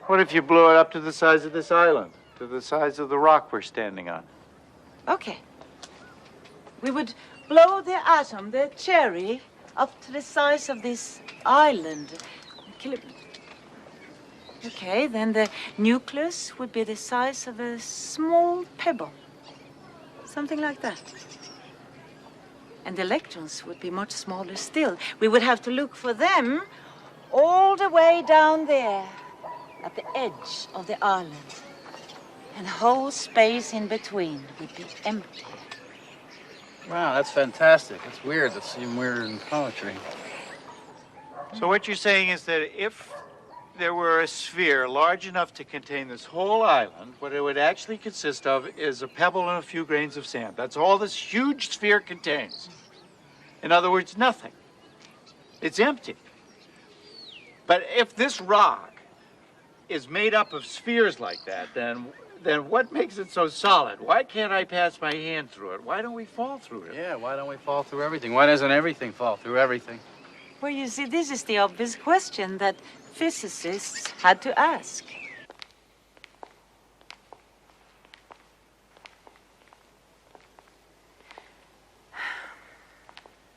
What if you blew it up to the size of this island? To the size of the rock we're standing on? Okay. We would blow the atom, the cherry, up to the size of this island. Okay, then the nucleus would be the size of a small pebble. Something like that. And the electrons would be much smaller still. We would have to look for them all the way down there at the edge of the island. And the whole space in between would be empty. Wow, that's fantastic. That's weird. That's even weirder than poetry. So what you're saying is that if there were a sphere large enough to contain this whole island, what it would actually consist of is a pebble and a few grains of sand. That's all this huge sphere contains. In other words, nothing. It's empty. But if this rock is made up of spheres like that, then what makes it so solid? Why can't I pass my hand through it? Why don't we fall through it? Yeah, why don't we fall through everything? Why doesn't everything fall through everything? Well, you see, this is the obvious question that physicists had to ask.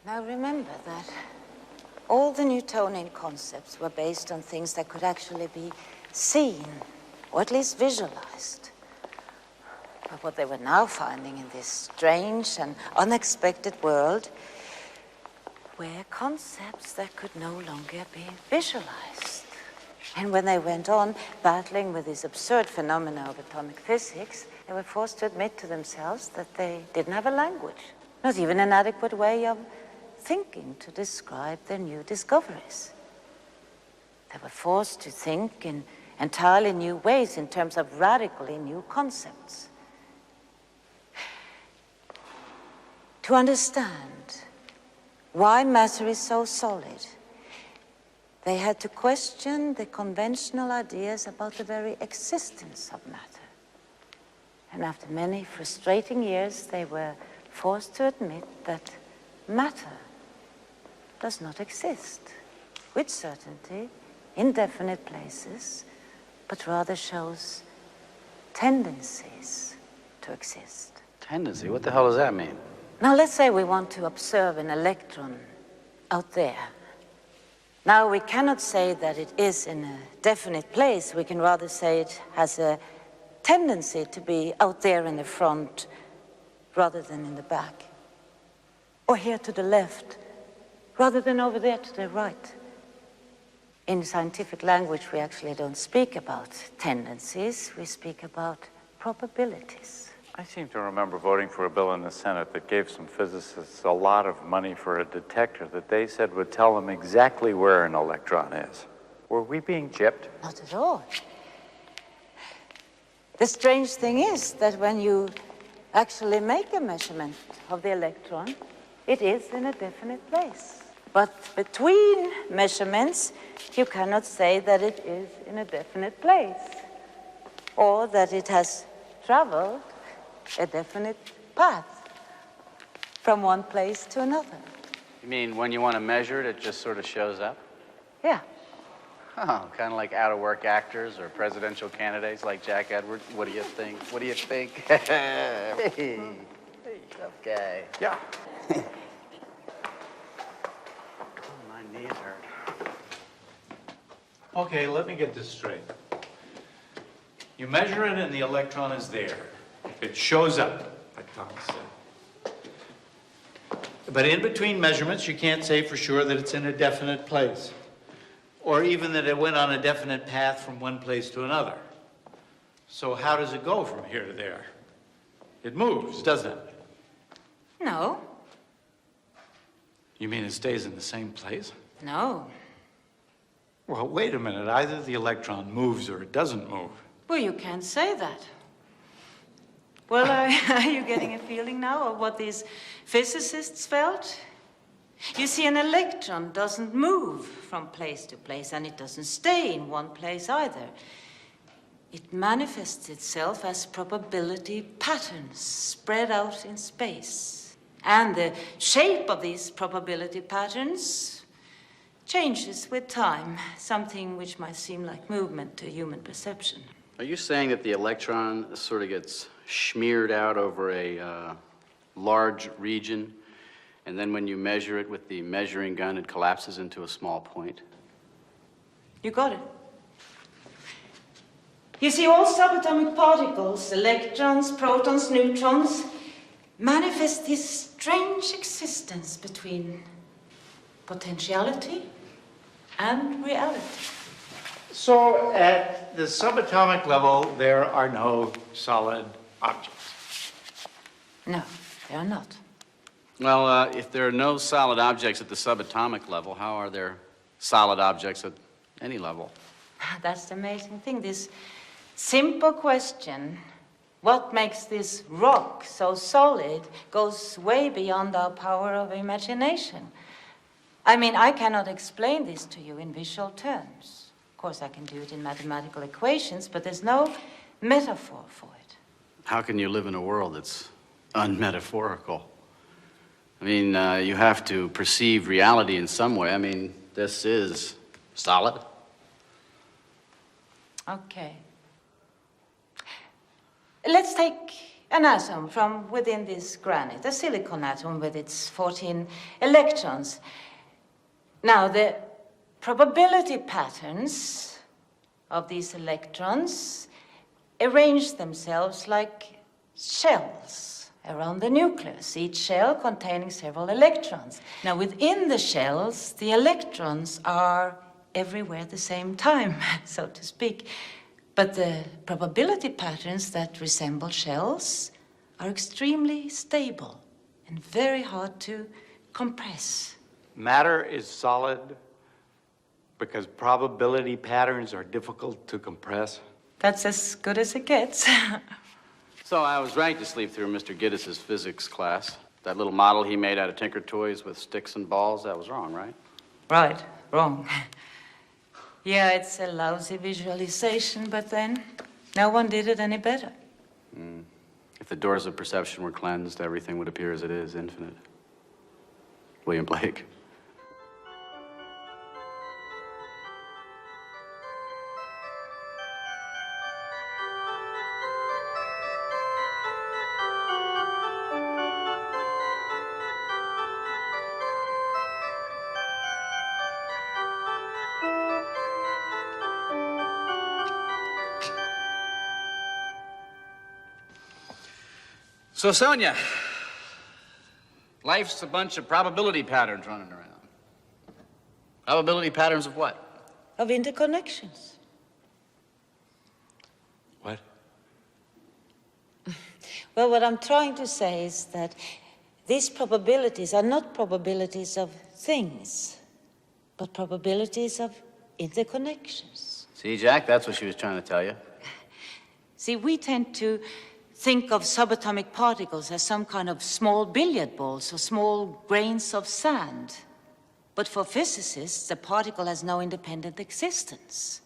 Now remember that all the Newtonian concepts were based on things that could actually be seen, or at least visualized. But what they were now finding in this strange and unexpected world were concepts that could no longer be visualized. And when they went on battling with this absurd phenomena of atomic physics, they were forced to admit to themselves that they didn't have a language, not even an adequate way of thinking to describe their new discoveries. They were forced to think in entirely new ways in terms of radically new concepts. To understand why matter is so solid, they had to question the conventional ideas about the very existence of matter. And after many frustrating years, they were forced to admit that matter does not exist with certainty in definite places, but rather shows tendencies to exist. Tendency? What the hell does that mean? Now, let's say we want to observe an electron out there. Now, we cannot say that it is in a definite place. We can rather say it has a tendency to be out there in the front rather than in the back. Or here to the left rather than over there to the right. In scientific language, we actually don't speak about tendencies. We speak about probabilities. I seem to remember voting for a bill in the Senate that gave some physicists a lot of money for a detector that they said would tell them exactly where an electron is. Were we being gypped? Not at all. The strange thing is that when you actually make a measurement of the electron, it is in a definite place. But between measurements, you cannot say that it is in a definite place, or that it has traveled a definite path from one place to another. You mean when you want to measure it, it just sort of shows up? Yeah. Oh, kind of like out-of-work actors or presidential candidates like Jack Edwards. What do you think? What do you think? Hey, tough guy. Yeah. Oh, my knees hurt. Okay, let me get this straight. You measure it and the electron is there. It shows up, like Tom said. But in between measurements, you can't say for sure that it's in a definite place, or even that it went on a definite path from one place to another. So how does it go from here to there? It moves, doesn't it? No. You mean it stays in the same place? No. Well, wait a minute. Either the electron moves or it doesn't move. Well, you can't say that. Well, are you getting a feeling now of what these physicists felt? You see, an electron doesn't move from place to place, and it doesn't stay in one place either. It manifests itself as probability patterns spread out in space. And the shape of these probability patterns changes with time, something which might seem like movement to human perception. Are you saying that the electron sort of gets smeared out over a large region, and then when you measure it with the measuring gun, it collapses into a small point? You got it. You see, all subatomic particles, electrons, protons, neutrons, manifest this strange existence between potentiality and reality. So at the subatomic level, there are no solid objects. No, they are not. Well, if there are no solid objects at the subatomic level, how are there solid objects at any level? That's the amazing thing. This simple question, what makes this rock so solid, goes way beyond our power of imagination. I mean, I cannot explain this to you in visual terms. Of course, I can do it in mathematical equations, but there's no metaphor for it. How can you live in a world that's unmetaphorical? I mean, you have to perceive reality in some way. I mean, this is solid. Okay. Let's take an atom from within this granite, a silicon atom with its 14 electrons. Now, the probability patterns of these electrons arrange themselves like shells around the nucleus, each shell containing several electrons. Now, within the shells, the electrons are everywhere at the same time, so to speak. But the probability patterns that resemble shells are extremely stable and very hard to compress. Matter is solid because probability patterns are difficult to compress. That's as good as it gets. So I was right to sleep through Mr. Giddis's physics class. That little model he made out of Tinker Toys with sticks and balls, that was wrong, right? Right, wrong. Yeah, it's a lousy visualization, but then no one did it any better. If the doors of perception were cleansed, everything would appear as it is, infinite. William Blake. So, Sonia, life's a bunch of probability patterns running around. Probability patterns of what? Of interconnections. What? Well, what I'm trying to say is that these probabilities are not probabilities of things, but probabilities of interconnections. See, Jack, that's what she was trying to tell you. See, we tend to think of subatomic particles as some kind of small billiard balls or small grains of sand. But for physicists, a particle has no independent existence.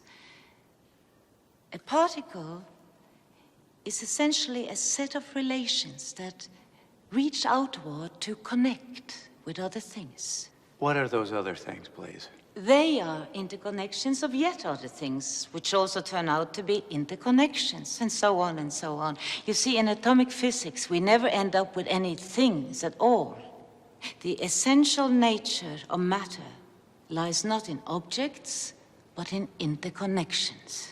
A particle is essentially a set of relations that reach outward to connect with other things. What are those other things, please? They are interconnections of yet other things, which also turn out to be interconnections, and so on and so on. You see, in atomic physics, we never end up with any things at all. The essential nature of matter lies not in objects, but in interconnections.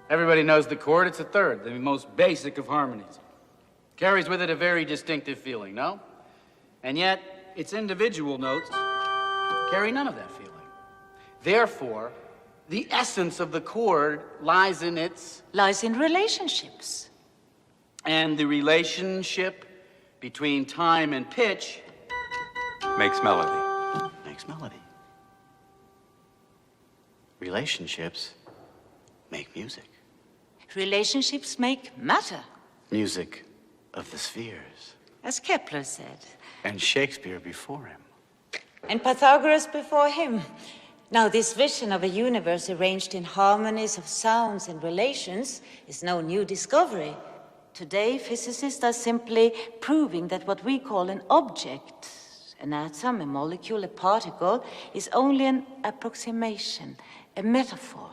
Everybody knows the chord. It's a third, the most basic of harmonies. Carries with it a very distinctive feeling, no? And yet, its individual notes carry none of that feeling. Therefore, the essence of the chord lies in relationships. And the relationship between time and pitch Makes melody. makes melody. Relationships make music. Relationships make matter, Music of the spheres. as Kepler said. And Shakespeare before him. And Pythagoras before him. Now, this vision of a universe arranged in harmonies of sounds and relations is no new discovery. Today, physicists are simply proving that what we call an object, an atom, a molecule, a particle, is only an approximation, a metaphor.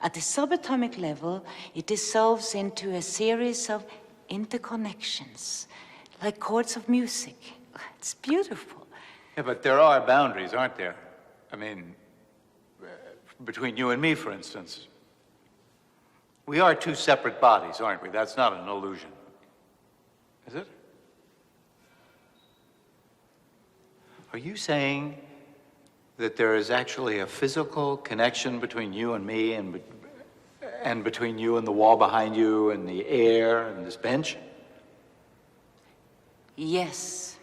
At the subatomic level, it dissolves into a series of interconnections, like chords of music. It's beautiful. Yeah, but there are boundaries, aren't there? I mean, between you and me, for instance. We are two separate bodies, aren't we? That's not an illusion. Is it? Are you saying that there is actually a physical connection between you and me and between you and the wall behind you and the air and this bench? Yes.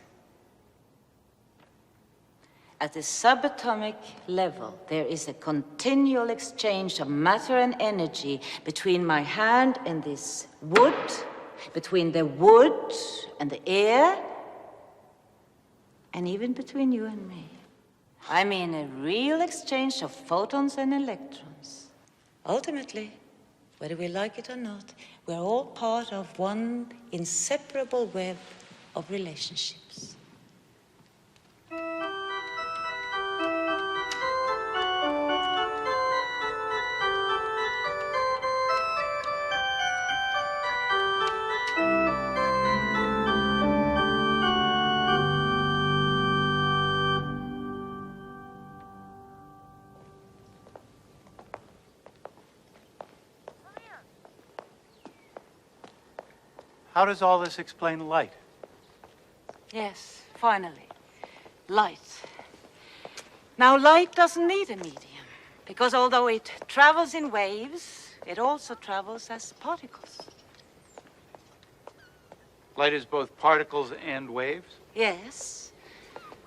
At the subatomic level, there is a continual exchange of matter and energy between my hand and this wood, between the wood and the air, and even between you and me. I mean a real exchange of photons and electrons. Ultimately, whether we like it or not, we're all part of one inseparable web of relationships. How does all this explain light? Yes, finally. Light. Now, light doesn't need a medium, because although it travels in waves, it also travels as particles. Light is both particles and waves? Yes,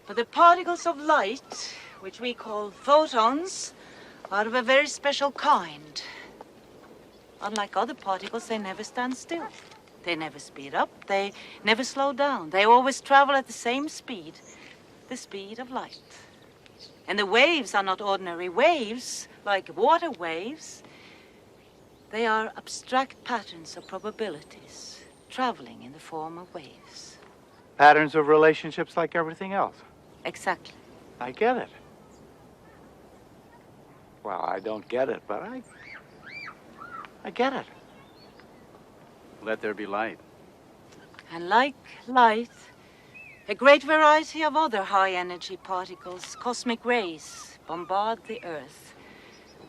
but the particles of light, which we call photons, are of a very special kind. Unlike other particles, they never stand still. They never speed up, they never slow down. They always travel at the same speed, the speed of light. And the waves are not ordinary waves, like water waves. They are abstract patterns of probabilities, traveling in the form of waves. Patterns of relationships like everything else. Exactly. I get it. Well, I don't get it, but I get it. Let there be light. And like light, a great variety of other high-energy particles, cosmic rays, bombard the Earth.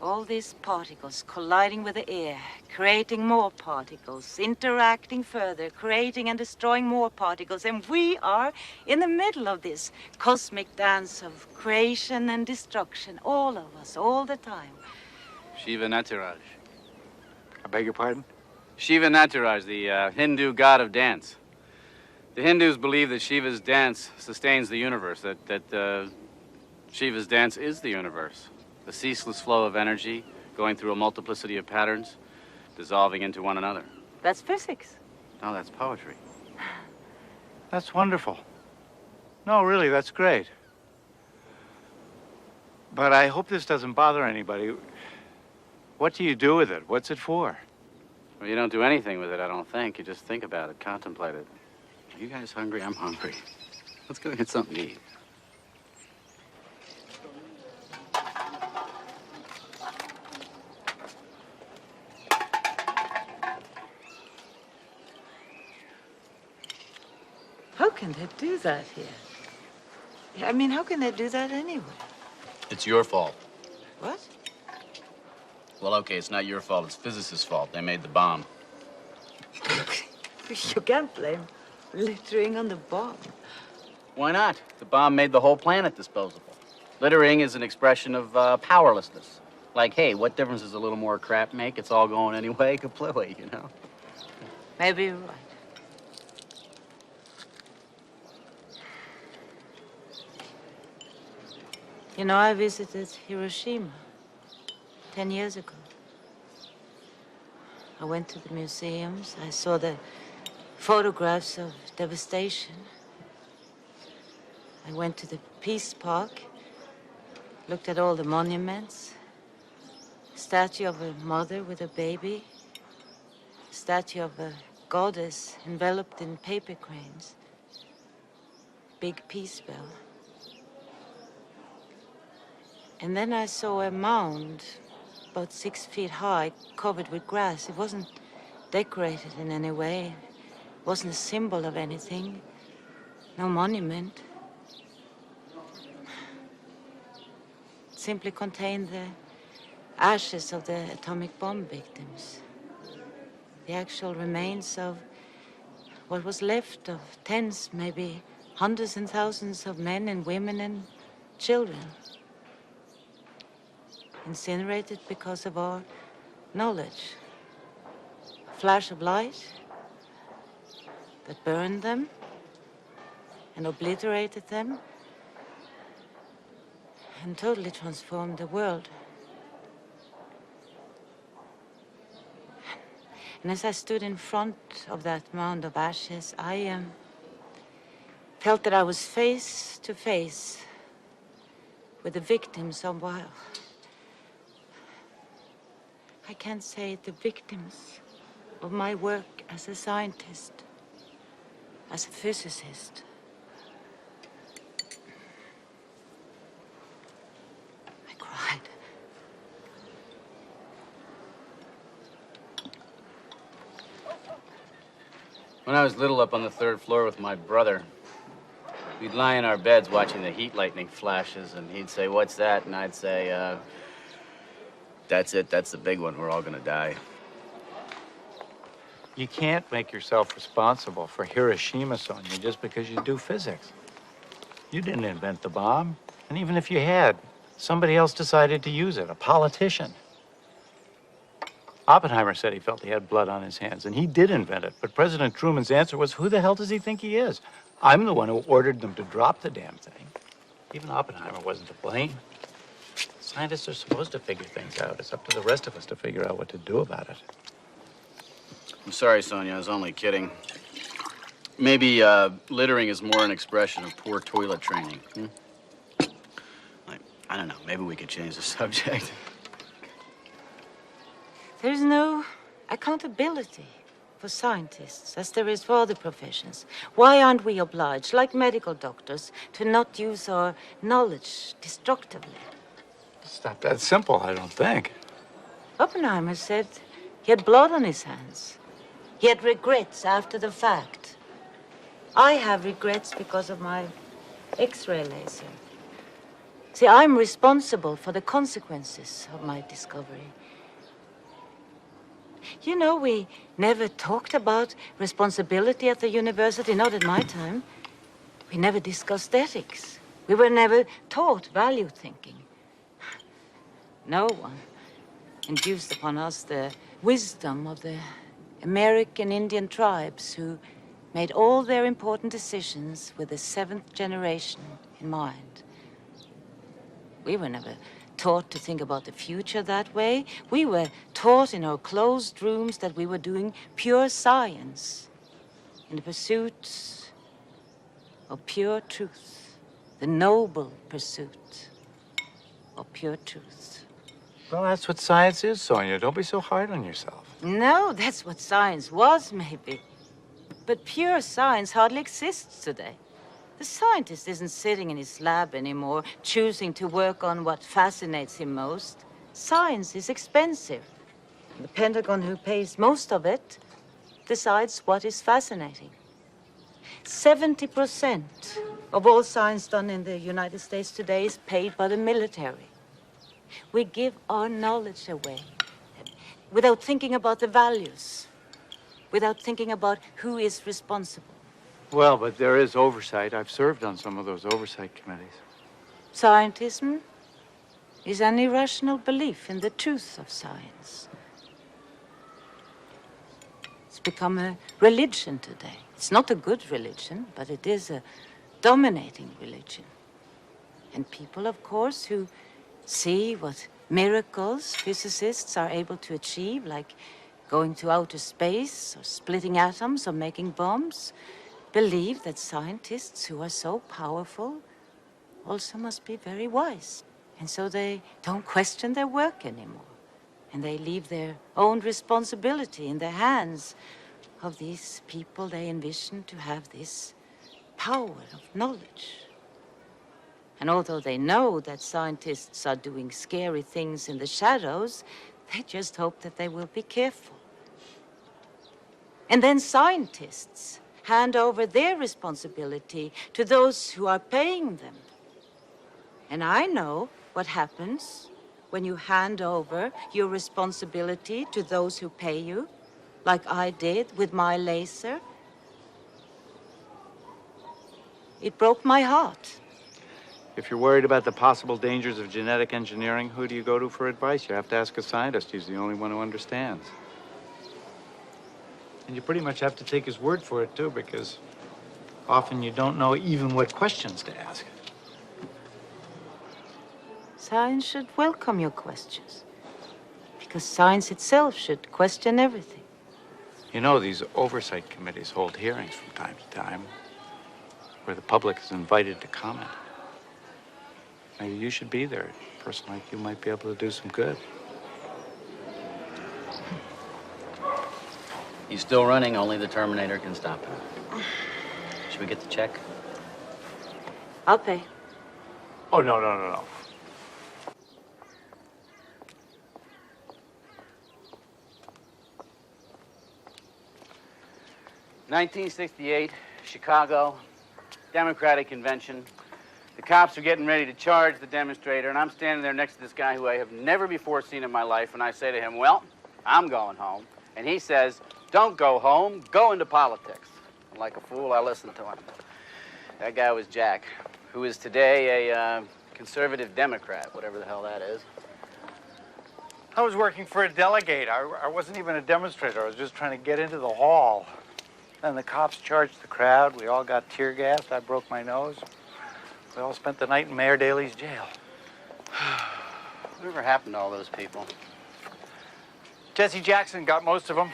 All these particles colliding with the air, creating more particles, interacting further, creating and destroying more particles. And we are in the middle of this cosmic dance of creation and destruction, all of us, all the time. Shiva Nataraj. I beg your pardon? Shiva Nataraj, the Hindu god of dance. The Hindus believe that Shiva's dance sustains the universe, that Shiva's dance is the universe. The ceaseless flow of energy going through a multiplicity of patterns, dissolving into one another. That's physics. No, that's poetry. That's wonderful. No, really, that's great. But I hope this doesn't bother anybody. What do you do with it? What's it for? Well, you don't do anything with it, I don't think. You just think about it, contemplate it. Are you guys hungry? I'm hungry. Let's go get something to eat. How can they do that here? I mean, how can they do that anyway? It's your fault. What? Well, okay, it's not your fault. It's physicists' fault. They made the bomb. You can't blame littering on the bomb. Why not? The bomb made the whole planet disposable. Littering is an expression of powerlessness. Like, hey, what difference does a little more crap make? It's all going anyway. Kaplowy, you know? Maybe you're right. You know, I visited Hiroshima 10 years ago. I went to the museums. I saw the photographs of devastation. I went to the Peace Park, looked at all the monuments. Statue of a mother with a baby. Statue of a goddess enveloped in paper cranes. Big peace bell. And then I saw a mound, about 6 feet high, covered with grass. It wasn't decorated in any way. It wasn't a symbol of anything. No monument. It simply contained the ashes of the atomic bomb victims. The actual remains of what was left of tens, maybe hundreds and thousands of men and women and children. Incinerated because of our knowledge. A flash of light that burned them and obliterated them and totally transformed the world. And as I stood in front of that mound of ashes, I felt that I was face to face with the victims of, well, I can't say the victims of my work as a scientist, as a physicist. I cried. When I was little up on the 3rd floor with my brother, we'd lie in our beds watching the heat lightning flashes, and he'd say, "What's that?" And I'd say, "That's it, that's the big one, we're all gonna die." You can't make yourself responsible for Hiroshima, Sonia, just because you do physics. You didn't invent the bomb, and even if you had, somebody else decided to use it, a politician. Oppenheimer said he felt he had blood on his hands, and he did invent it. But President Truman's answer was, who the hell does he think he is? I'm the one who ordered them to drop the damn thing. Even Oppenheimer wasn't to blame. Scientists are supposed to figure things out. It's up to the rest of us to figure out what to do about it. I'm sorry, Sonia, I was only kidding. Maybe littering is more an expression of poor toilet training. Like, I don't know, maybe we could change the subject. There's no accountability for scientists, as there is for other professions. Why aren't we obliged, like medical doctors, to not use our knowledge destructively? It's not that simple, I don't think. Oppenheimer said he had blood on his hands. He had regrets after the fact. I have regrets because of my X-ray laser. See, I'm responsible for the consequences of my discovery. You know, we never talked about responsibility at the university, not at my time. We never discussed ethics. We were never taught value thinking. No one induced upon us the wisdom of the American Indian tribes who made all their important decisions with the 7th generation in mind. We were never taught to think about the future that way. We were taught in our closed rooms that we were doing pure science in the pursuit of pure truth, the noble pursuit of pure truth. Well, that's what science is, Sonia. Don't be so hard on yourself. No, that's what science was, maybe. But pure science hardly exists today. The scientist isn't sitting in his lab anymore, choosing to work on what fascinates him most. Science is expensive. The Pentagon, who pays most of it, decides what is fascinating. 70% of all science done in the United States today is paid by the military. We give our knowledge away without thinking about the values, without thinking about who is responsible. Well, but there is oversight. I've served on some of those oversight committees. Scientism is an irrational belief in the truth of science. It's become a religion today. It's not a good religion, but it is a dominating religion. And people, of course, who see what miracles physicists are able to achieve, like going to outer space or splitting atoms or making bombs, believe that scientists who are so powerful also must be very wise. And so they don't question their work anymore. And they leave their own responsibility in the hands of these people they envision to have this power of knowledge. And although they know that scientists are doing scary things in the shadows, they just hope that they will be careful. And then scientists hand over their responsibility to those who are paying them. And I know what happens when you hand over your responsibility to those who pay you, like I did with my laser. It broke my heart. If you're worried about the possible dangers of genetic engineering, who do you go to for advice? You have to ask a scientist. He's the only one who understands. And you pretty much have to take his word for it, too, because often you don't know even what questions to ask. Science should welcome your questions, because science itself should question everything. You know, these oversight committees hold hearings from time to time where the public is invited to comment. Maybe you should be there. A person like you might be able to do some good. He's still running, only the Terminator can stop him. Should we get the check? I'll pay. Oh, no. 1968, Chicago, Democratic Convention. The cops are getting ready to charge the demonstrator, and I'm standing there next to this guy who I have never before seen in my life, and I say to him, well, I'm going home. And he says, don't go home, go into politics. And like a fool, I listened to him. That guy was Jack, who is today a conservative Democrat, whatever the hell that is. I was working for a delegate. I wasn't even a demonstrator. I was just trying to get into the hall. Then the cops charged the crowd. We all got tear gassed. I broke my nose. We all spent the night in Mayor Daley's jail. Whatever happened to all those people? Jesse Jackson got most of them.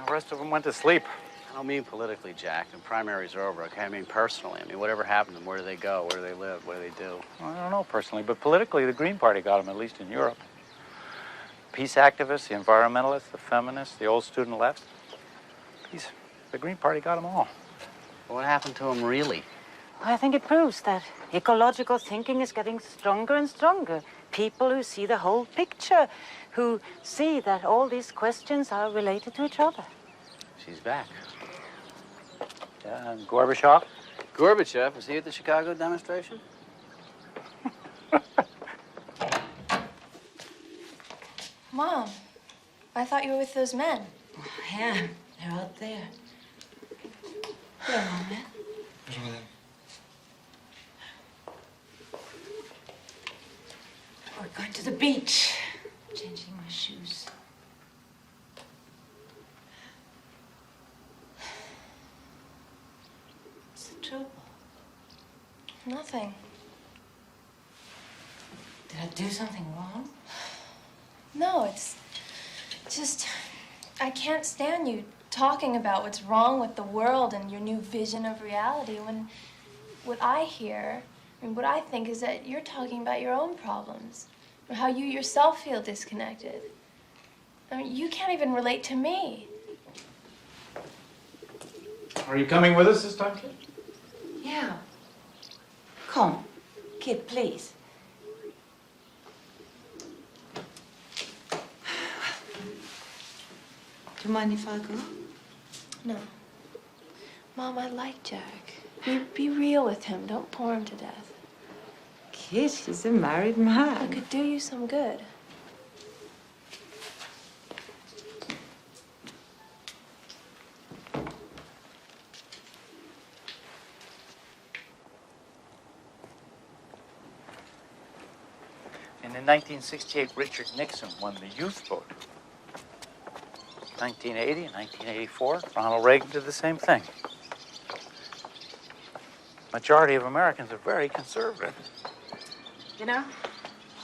The rest of them went to sleep. I don't mean politically, Jack. The primaries are over, okay? I mean personally. I mean, whatever happened to them? Where do they go? Where do they live? What do they do? Well, I don't know personally, but politically, the Green Party got them, at least in Europe. Peace activists, the environmentalists, the feminists, the old student left. Peace. The Green Party got them all. What happened to them, really? I think it proves that ecological thinking is getting stronger and stronger. People who see the whole picture, who see that all these questions are related to each other. She's back. Yeah, and Gorbachev? Gorbachev, was he at the Chicago demonstration? Mom, I thought you were with those men. Yeah, they're out there. Hello, Mom. We're going to the beach. Changing my shoes. What's the trouble? Nothing. Did I do something wrong? No, it's just, I can't stand you talking about what's wrong with the world and your new vision of reality when what I hear and what I think is that you're talking about your own problems, or how you yourself feel disconnected. I mean, you can't even relate to me. Are you coming with us this time, kid? Yeah. Come, kid, please. Do you mind if I go? No. Mom, I like Jack. Be real with him. Don't bore him to death. Kid, he's a married man. It could do you some good. And in 1968, Richard Nixon won the youth vote. 1980 and 1984, Ronald Reagan did the same thing. Majority of Americans are very conservative. You know,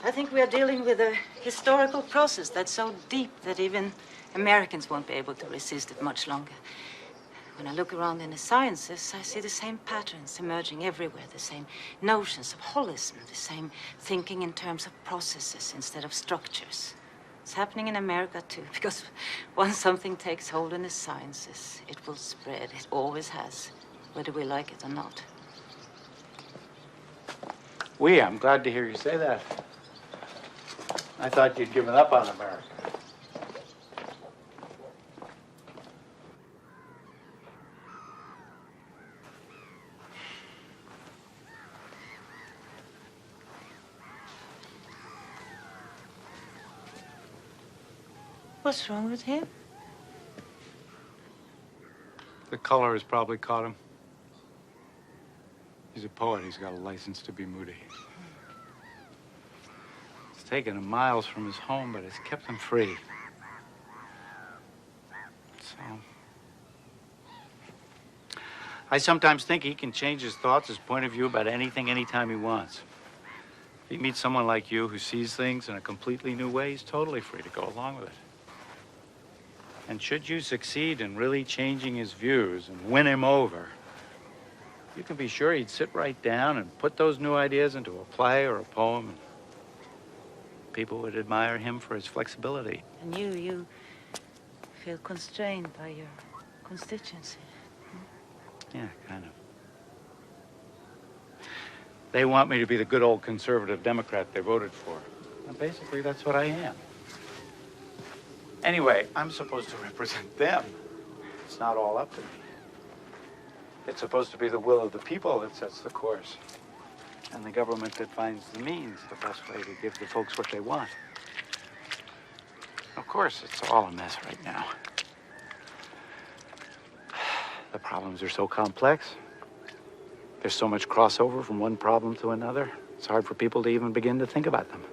I think we are dealing with a historical process that's so deep that even Americans won't be able to resist it much longer. When I look around in the sciences, I see the same patterns emerging everywhere, the same notions of holism, the same thinking in terms of processes instead of structures. It's happening in America, too, because once something takes hold in the sciences, it will spread. It always has, whether we like it or not. I'm glad to hear you say that. I thought you'd given up on America. What's wrong with him? The color has probably caught him. He's He's a poet. He's got a license to be moody. It's taken him miles from his home, but it's kept him free. So... I sometimes think he can change his thoughts, his point of view about anything, anytime he wants. If he meets someone like you who sees things in a completely new way, he's totally free to go along with it. And should you succeed in really changing his views and win him over, you can be sure he'd sit right down and put those new ideas into a play or a poem, and people would admire him for his flexibility. And you feel constrained by your constituency. Yeah, kind of. They want me to be the good old conservative Democrat they voted for. And basically, that's what I am. Anyway, I'm supposed to represent them. It's not all up to me. It's supposed to be the will of the people that sets the course. And the government that finds the means, the best way to give the folks what they want. Of course, it's all a mess right now. The problems are so complex. There's so much crossover from one problem to another. It's hard for people to even begin to think about them.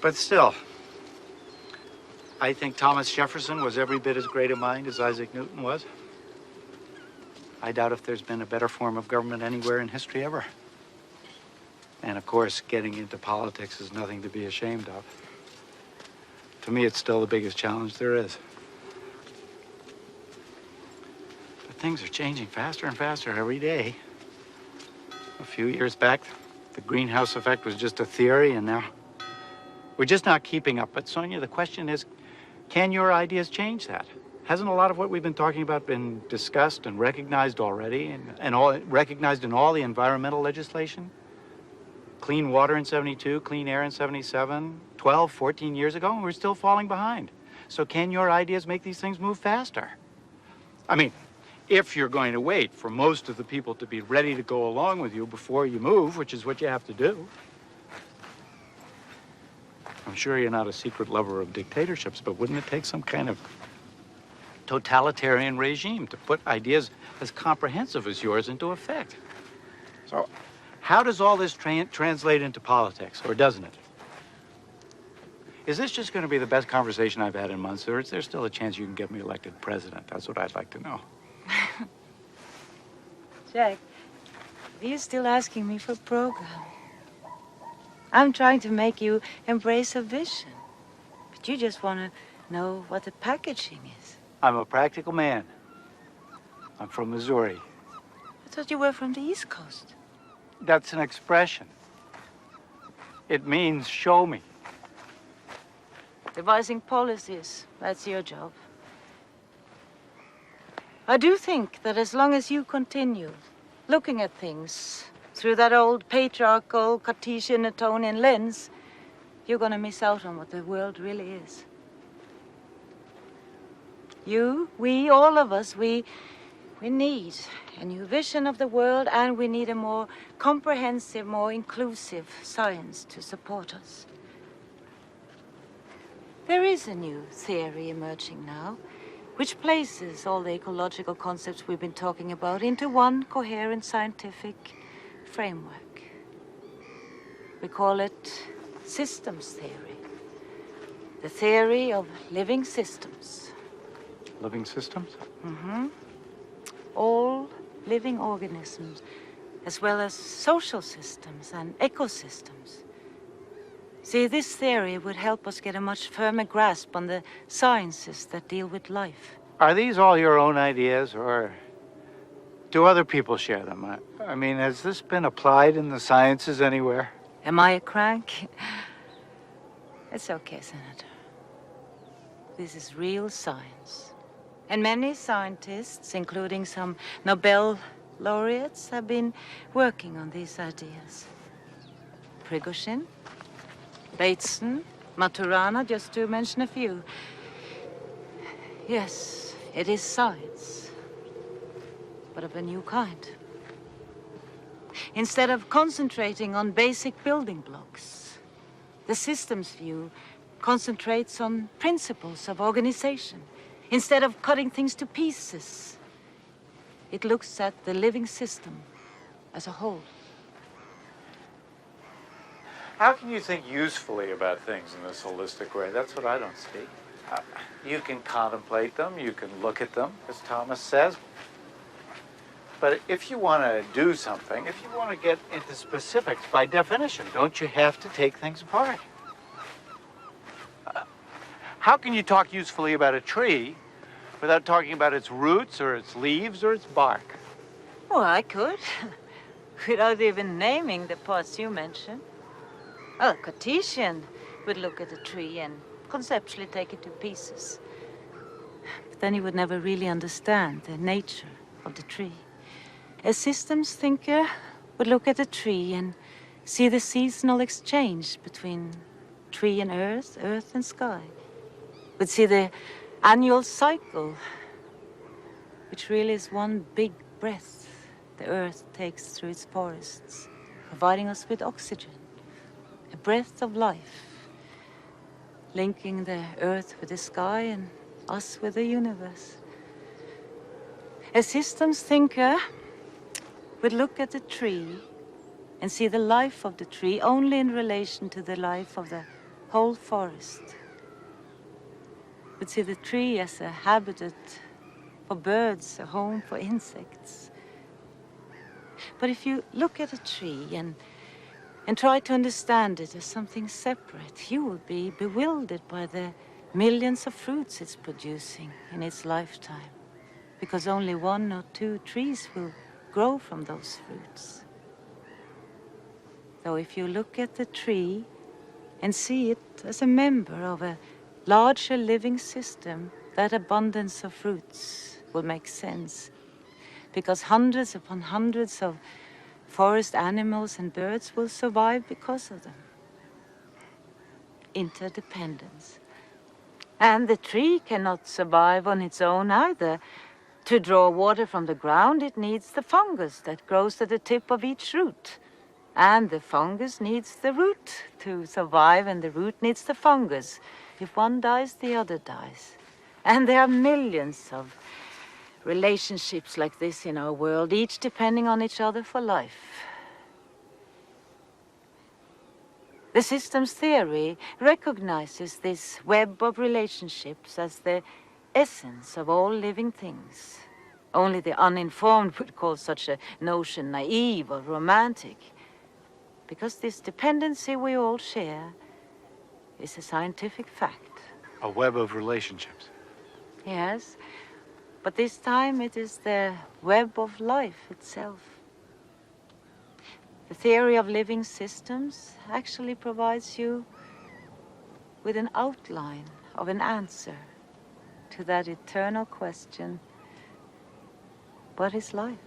But still, I think Thomas Jefferson was every bit as great a mind as Isaac Newton was. I doubt if there's been a better form of government anywhere in history ever. And of course, getting into politics is nothing to be ashamed of. To me, it's still the biggest challenge there is. But things are changing faster and faster every day. A few years back, the greenhouse effect was just a theory, and now we're just not keeping up. But Sonia, the question is, can your ideas change that? Hasn't a lot of what we've been talking about been discussed and recognized already, and all recognized in all the environmental legislation? Clean water in 72, clean air in 77, 12, 14 years ago, and we're still falling behind. So can your ideas make these things move faster? I mean, if you're going to wait for most of the people to be ready to go along with you before you move, which is what you have to do. I'm sure you're not a secret lover of dictatorships, but wouldn't it take some kind of totalitarian regime to put ideas as comprehensive as yours into effect? So, how does all this translate into politics, or doesn't it? Is this just going to be the best conversation I've had in months, or is there still a chance you can get me elected president? That's what I'd like to know. Jack, are you still asking me for a program? I'm trying to make you embrace a vision. But you just want to know what the packaging is. I'm a practical man. I'm from Missouri. I thought you were from the East Coast. That's an expression. It means show me. Devising policies, that's your job. I do think that as long as you continue looking at things through that old patriarchal Cartesian Newtonian lens, you're gonna miss out on what the world really is. You, we, all of us, we need a new vision of the world, and we need a more comprehensive, more inclusive science to support us. There is a new theory emerging now, which places all the ecological concepts we've been talking about into one coherent scientific framework. We call it systems theory. The theory of living systems. Living systems? Mm-hmm. All living organisms, as well as social systems and ecosystems. See, this theory would help us get a much firmer grasp on the sciences that deal with life. Are these all your own ideas, or do other people share them? I mean, has this been applied in the sciences anywhere? Am I a crank? It's okay, Senator. This is real science. And many scientists, including some Nobel laureates, have been working on these ideas. Prigozhin, Bateson, Maturana, just to mention a few. Yes, it is science, but of a new kind. Instead of concentrating on basic building blocks, the systems view concentrates on principles of organization, Instead of cutting things to pieces, it looks at the living system as a whole. How can you think usefully about things in this holistic way? That's what I don't see. You can contemplate them, you can look at them, as Thomas says. But if you want to do something, if you want to get into specifics, by definition, don't you have to take things apart? How can you talk usefully about a tree without talking about its roots or its leaves or its bark? Well, I could, without even naming the parts you mentioned. A Cartesian would look at a tree and conceptually take it to pieces. But then he would never really understand the nature of the tree. A systems thinker would look at a tree and see the seasonal exchange between tree and earth, earth and sky. Would see the annual cycle, which really is one big breath the earth takes through its forests, providing us with oxygen, a breath of life, linking the earth with the sky and us with the universe. A systems thinker would look at the tree and see the life of the tree only in relation to the life of the whole forest. Would see the tree as a habitat for birds, a home for insects. But if you look at a tree and try to understand it as something separate, you will be bewildered by the millions of fruits it's producing in its lifetime, because only 1 or 2 trees will grow from those fruits. So if you look at the tree and see it as a member of a larger living system, that abundance of fruits will make sense, because hundreds upon hundreds of forest animals and birds will survive because of them. Interdependence. And the tree cannot survive on its own either. To draw water from the ground, it needs the fungus that grows at the tip of each root. And the fungus needs the root to survive, and the root needs the fungus. If one dies, the other dies. And there are millions of relationships like this in our world, each depending on each other for life. The systems theory recognizes this web of relationships as the essence of all living things. Only the uninformed would call such a notion naive or romantic, because this dependency we all share is a scientific fact. A web of relationships. Yes, but this time it is the web of life itself. The theory of living systems actually provides you with an outline of an answer to that eternal question, what is life?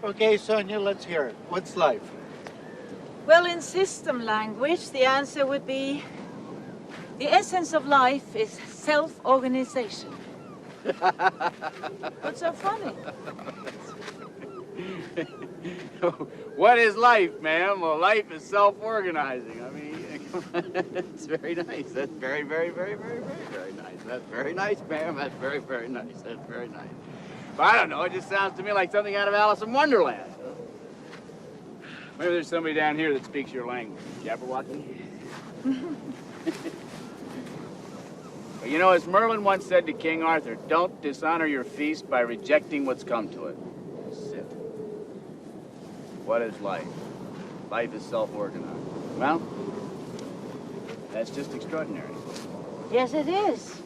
Okay, Sonia, let's hear it. What's life? Well, in system language, the answer would be the essence of life is self-organization. What's so funny? What is life, ma'am? Well, life is self-organizing. I mean, it's very nice. That's very, very, very, very, very, very nice. That's very nice, ma'am. That's very, very nice. That's very nice. But I don't know. It just sounds to me like something out of Alice in Wonderland. Maybe there's somebody down here that speaks your language. Jabberwocky? But you know, as Merlin once said to King Arthur, don't dishonor your feast by rejecting what's come to it. Sit. What is life? Life is self-organized. Well, that's just extraordinary. Yes, it is.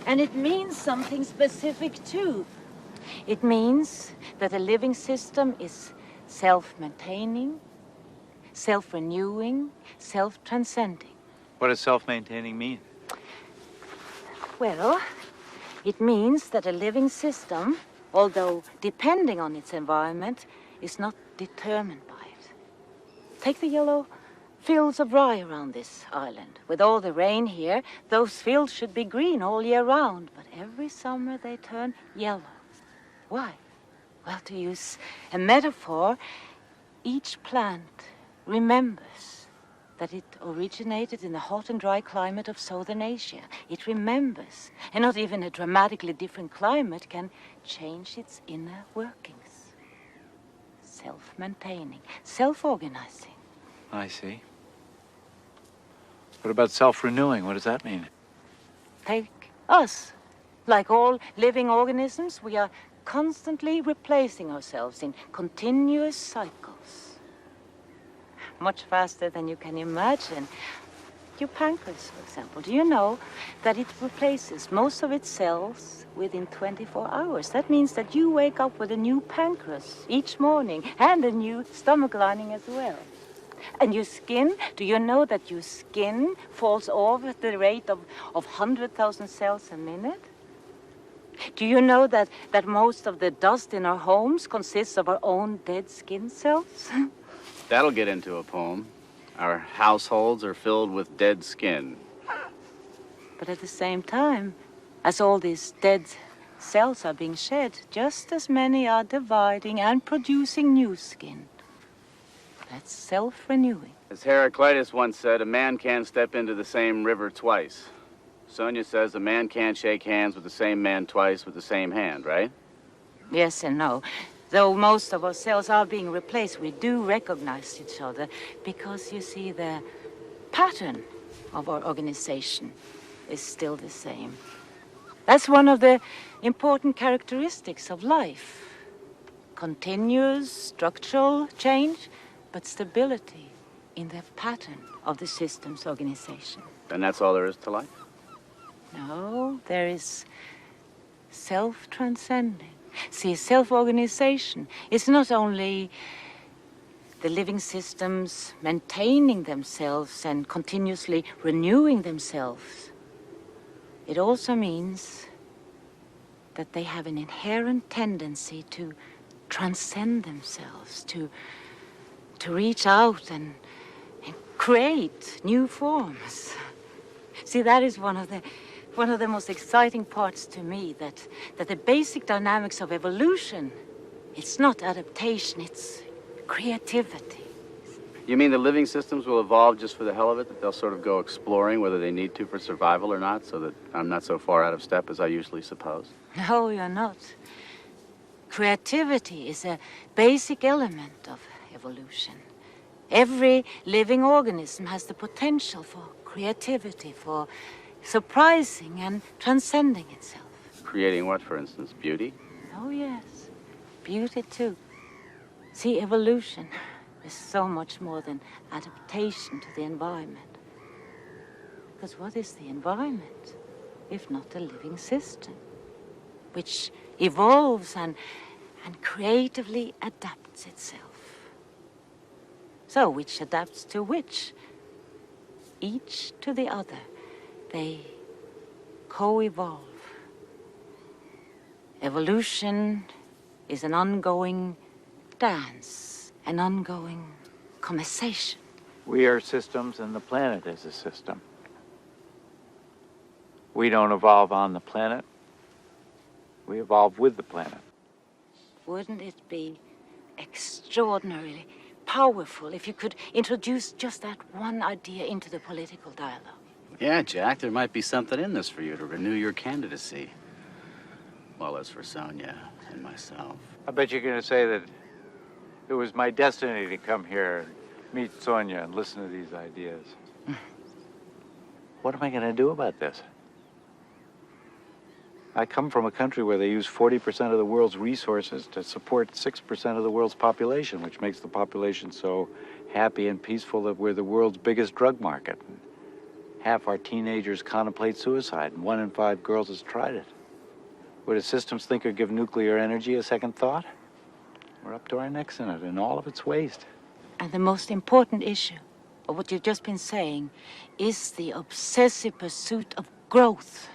And it means something specific, too. It means that a living system is self-maintaining, self-renewing, self-transcending. What does self-maintaining mean? Well, it means that a living system, although depending on its environment, is not determined by it. Take the yellow fields of rye around this island. With all the rain here, those fields should be green all year round, but every summer they turn yellow. Why? Well, to use a metaphor, each plant remembers that it originated in the hot and dry climate of Southern Asia. It remembers, and not even a dramatically different climate can change its inner workings. Self-maintaining, self-organizing. I see. What about self-renewing? What does that mean? Take us. Like all living organisms, we are constantly replacing ourselves in continuous cycles. Much faster than you can imagine. Your pancreas, for example, do you know that it replaces most of its cells within 24 hours? That means that you wake up with a new pancreas each morning and a new stomach lining as well. And your skin, do you know that your skin falls off at the rate of 100,000 cells a minute? Do you know that most of the dust in our homes consists of our own dead skin cells? That'll get into a poem. Our households are filled with dead skin. But at the same time, as all these dead cells are being shed, just as many are dividing and producing new skin. That's self-renewing. As Heraclitus once said, a man can't step into the same river twice. Sonia says a man can't shake hands with the same man twice with the same hand, right? Yes and no. Though most of our cells are being replaced, we do recognize each other because, you see, the pattern of our organization is still the same. That's one of the important characteristics of life. Continuous structural change, but stability in the pattern of the system's organization. And that's all there is to life? No, there is self-transcending. See, self-organization is not only the living systems maintaining themselves and continuously renewing themselves. It also means that they have an inherent tendency to transcend themselves, to reach out and create new forms. See, that is one of the most exciting parts to me, that the basic dynamics of evolution, it's not adaptation, it's creativity. You mean the living systems will evolve just for the hell of it, that they'll sort of go exploring whether they need to for survival or not, so that I'm not so far out of step as I usually suppose? No, you're not. Creativity is a basic element of evolution. Every living organism has the potential for creativity, for surprising and transcending itself. Creating what, for instance? Beauty? Oh, yes. Beauty, too. See, evolution is so much more than adaptation to the environment. Because what is the environment, if not a living system, which evolves and creatively adapts itself? So, which adapts to which? Each to the other. They co-evolve. Evolution is an ongoing dance, an ongoing conversation. We are systems and the planet is a system. We don't evolve on the planet. We evolve with the planet. Wouldn't it be extraordinarily powerful if you could introduce just that one idea into the political dialogue? Yeah, Jack, there might be something in this for you to renew your candidacy. Well, as for Sonia and myself. I bet you're going to say that it was my destiny to come here and meet Sonia and listen to these ideas. What am I going to do about this? I come from a country where they use 40% of the world's resources to support 6% of the world's population, which makes the population so happy and peaceful that we're the world's biggest drug market. Half our teenagers contemplate suicide, and 1 in 5 girls has tried it. Would a systems thinker give nuclear energy a second thought? We're up to our necks in it, and all of its waste. And the most important issue of what you've just been saying is the obsessive pursuit of growth.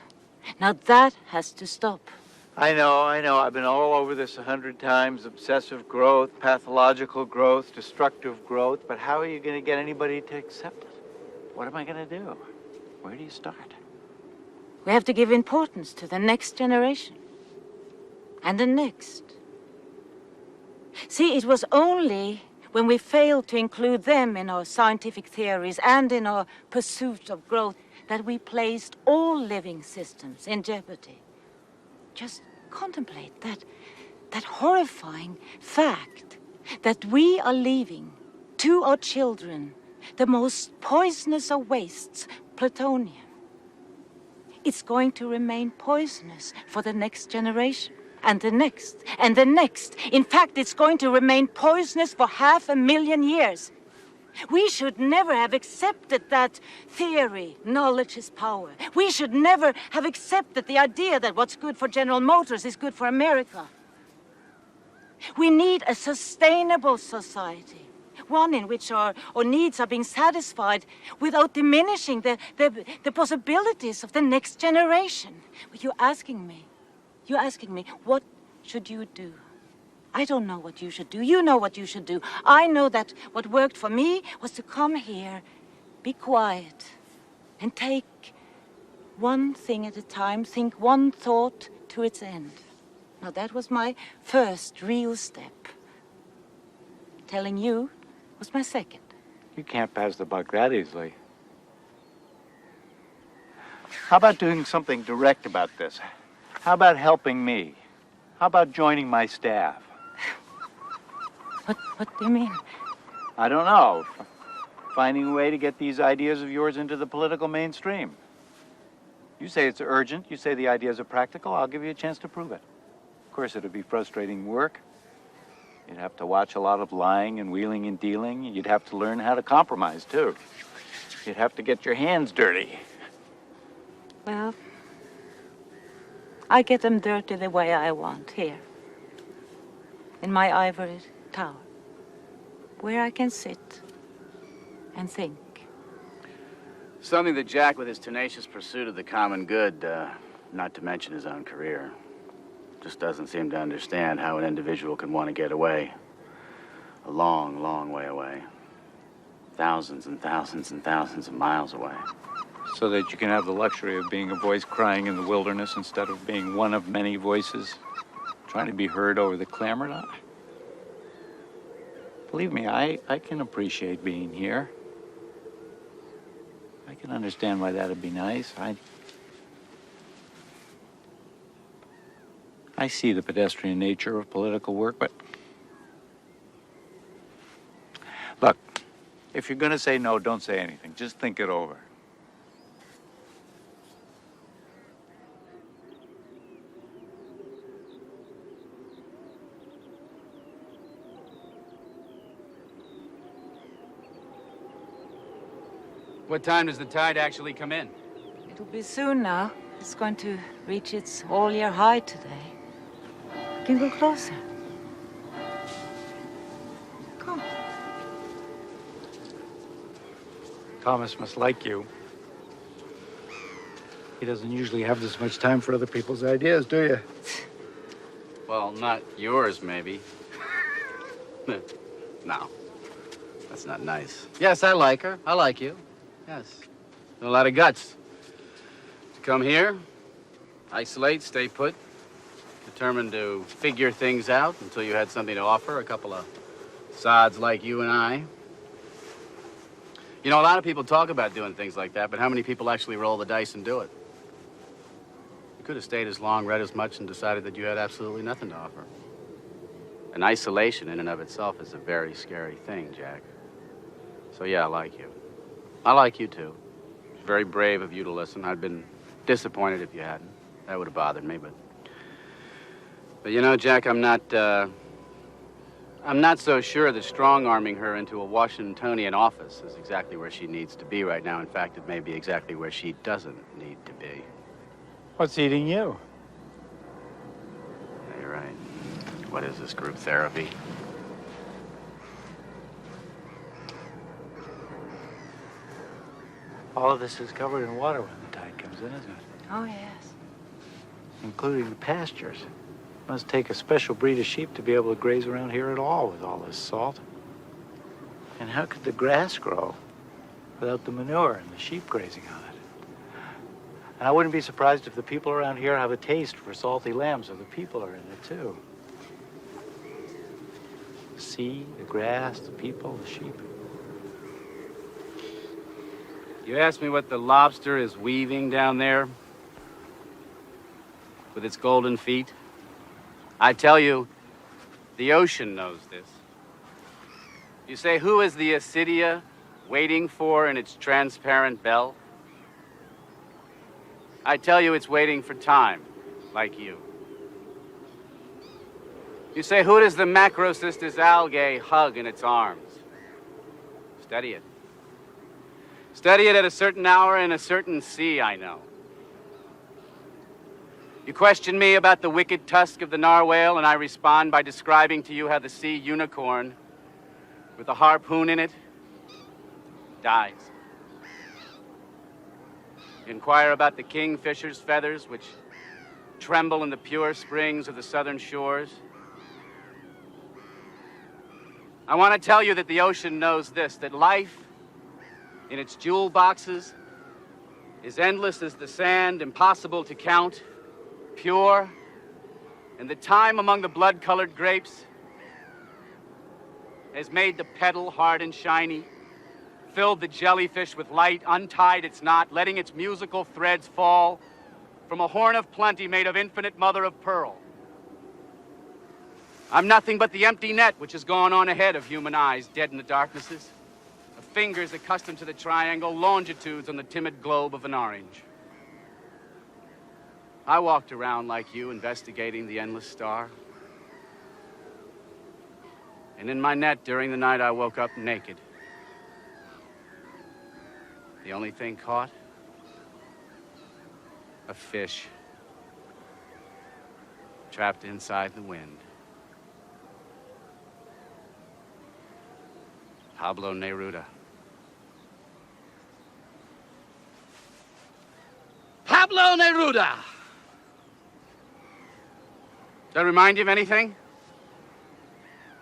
Now that has to stop. I know. I've been all over this 100 times. Obsessive growth, pathological growth, destructive growth. But how are you going to get anybody to accept it? What am I going to do? Where do you start? We have to give importance to the next generation. And the next. See, it was only when we fail to include them in our scientific theories and in our pursuit of growth, that we placed all living systems in jeopardy. Just contemplate that horrifying fact that we are leaving to our children the most poisonous of wastes, plutonium. It's going to remain poisonous for the next generation, and the next, and the next. In fact, it's going to remain poisonous for 500,000 years. We should never have accepted that theory, knowledge is power. We should never have accepted the idea that what's good for General Motors is good for America. We need a sustainable society, one in which our needs are being satisfied without diminishing the possibilities of the next generation. You're asking me, what should you do? I don't know what you should do. You know what you should do. I know that what worked for me was to come here, be quiet, and take one thing at a time, think one thought to its end. Now, that was my first real step. Telling you was my second. You can't pass the buck that easily. How about doing something direct about this? How about helping me? How about joining my staff? What do you mean? I don't know. Finding a way to get these ideas of yours into the political mainstream. You say it's urgent, you say the ideas are practical, I'll give you a chance to prove it. Of course, it'd be frustrating work. You'd have to watch a lot of lying and wheeling and dealing. You'd have to learn how to compromise, too. You'd have to get your hands dirty. Well, I get them dirty the way I want, here. In my ivory tower, where I can sit and think. Something that Jack, with his tenacious pursuit of the common good, not to mention his own career, just doesn't seem to understand how an individual can want to get away. A long, long way away. Thousands and thousands and thousands of miles away. So that you can have the luxury of being a voice crying in the wilderness instead of being one of many voices trying to be heard over the clamor. Believe me, I can appreciate being here. I can understand why that'd be nice. I see the pedestrian nature of political work, but look, if you're gonna say no, don't say anything. Just think it over. What time does the tide actually come in? It'll be soon now. It's going to reach its all-year high today. You can go closer. Come. Thomas must like you. He doesn't usually have this much time for other people's ideas, do you? Well, not yours, maybe. No, that's not nice. Yes, I like her. I like you. Yes. A lot of guts. To come here, isolate, stay put, determined to figure things out until you had something to offer, a couple of sods like you and I. You know, a lot of people talk about doing things like that, but how many people actually roll the dice and do it? You could have stayed as long, read as much, and decided that you had absolutely nothing to offer. And isolation in and of itself is a very scary thing, Jack. So yeah, I like you. I like you too. It's very brave of you to listen. I'd been disappointed if you hadn't. That would have bothered me, but you know, Jack, I'm not so sure that strong-arming her into a Washingtonian office is exactly where she needs to be right now. In fact, it may be exactly where she doesn't need to be. What's eating you? Yeah, you're right. What is this, group therapy? All of this is covered in water when the tide comes in, isn't it? Oh, yes. Including the pastures. Must take a special breed of sheep to be able to graze around here at all with all this salt. And how could the grass grow without the manure and the sheep grazing on it? And I wouldn't be surprised if the people around here have a taste for salty lamb, so the people are in it too. The sea, the grass, the people, the sheep. You ask me what the lobster is weaving down there with its golden feet? I tell you, the ocean knows this. You say, who is the Estadia waiting for in its transparent bell? I tell you, it's waiting for time, like you. You say, who does the macrocystis algae hug in its arms? Study it. Study it at a certain hour in a certain sea, I know. You question me about the wicked tusk of the narwhal, and I respond by describing to you how the sea unicorn, with a harpoon in it, dies. You inquire about the kingfisher's feathers, which tremble in the pure springs of the southern shores. I want to tell you that the ocean knows this, that life in its jewel boxes is endless as the sand, impossible to count, pure, and the time among the blood-colored grapes has made the petal hard and shiny, filled the jellyfish with light, untied its knot, letting its musical threads fall from a horn of plenty made of infinite mother of pearl. I'm nothing but the empty net which has gone on ahead of human eyes, dead in the darknesses, of fingers accustomed to the triangle, longitudes on the timid globe of an orange. I walked around like you, investigating the endless star. And in my net during the night, I woke up naked. The only thing caught? A fish. Trapped inside the wind. Pablo Neruda. Pablo Neruda! Does that remind you of anything?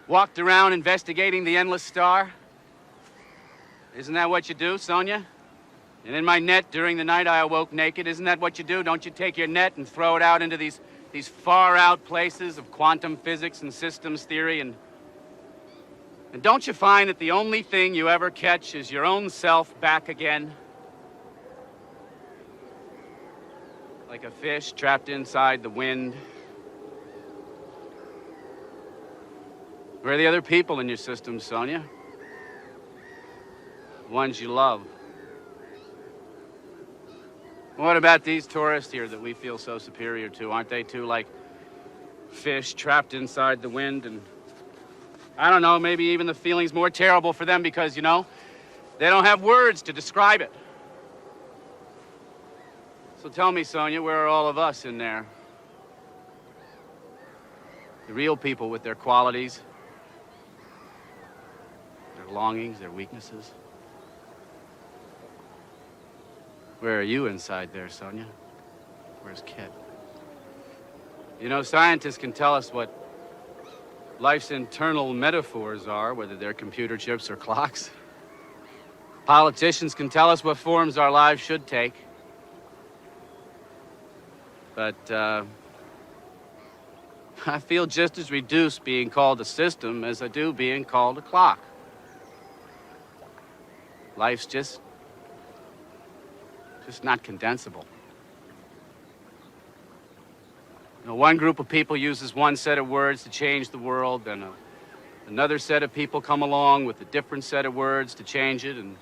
Walked around investigating the endless star? Isn't that what you do, Sonia? And in my net during the night I awoke naked. Isn't that what you do? Don't you take your net and throw it out into these far-out places of quantum physics and systems theory? And don't you find that the only thing you ever catch is your own self back again? Like a fish trapped inside the wind. Where are the other people in your system, Sonia? The ones you love. What about these tourists here that we feel so superior to? Aren't they too like fish trapped inside the wind? And I don't know, maybe even the feeling's more terrible for them because, you know, they don't have words to describe it. So tell me, Sonia, where are all of us in there? The real people with their qualities, their longings, their weaknesses. Where are you inside there, Sonia? Where's Kit? You know, scientists can tell us what life's internal metaphors are, whether they're computer chips or clocks. Politicians can tell us what forms our lives should take. But, I feel just as reduced being called a system as I do being called a clock. Life's just not condensable. You know, one group of people uses one set of words to change the world, then another set of people come along with a different set of words to change it, and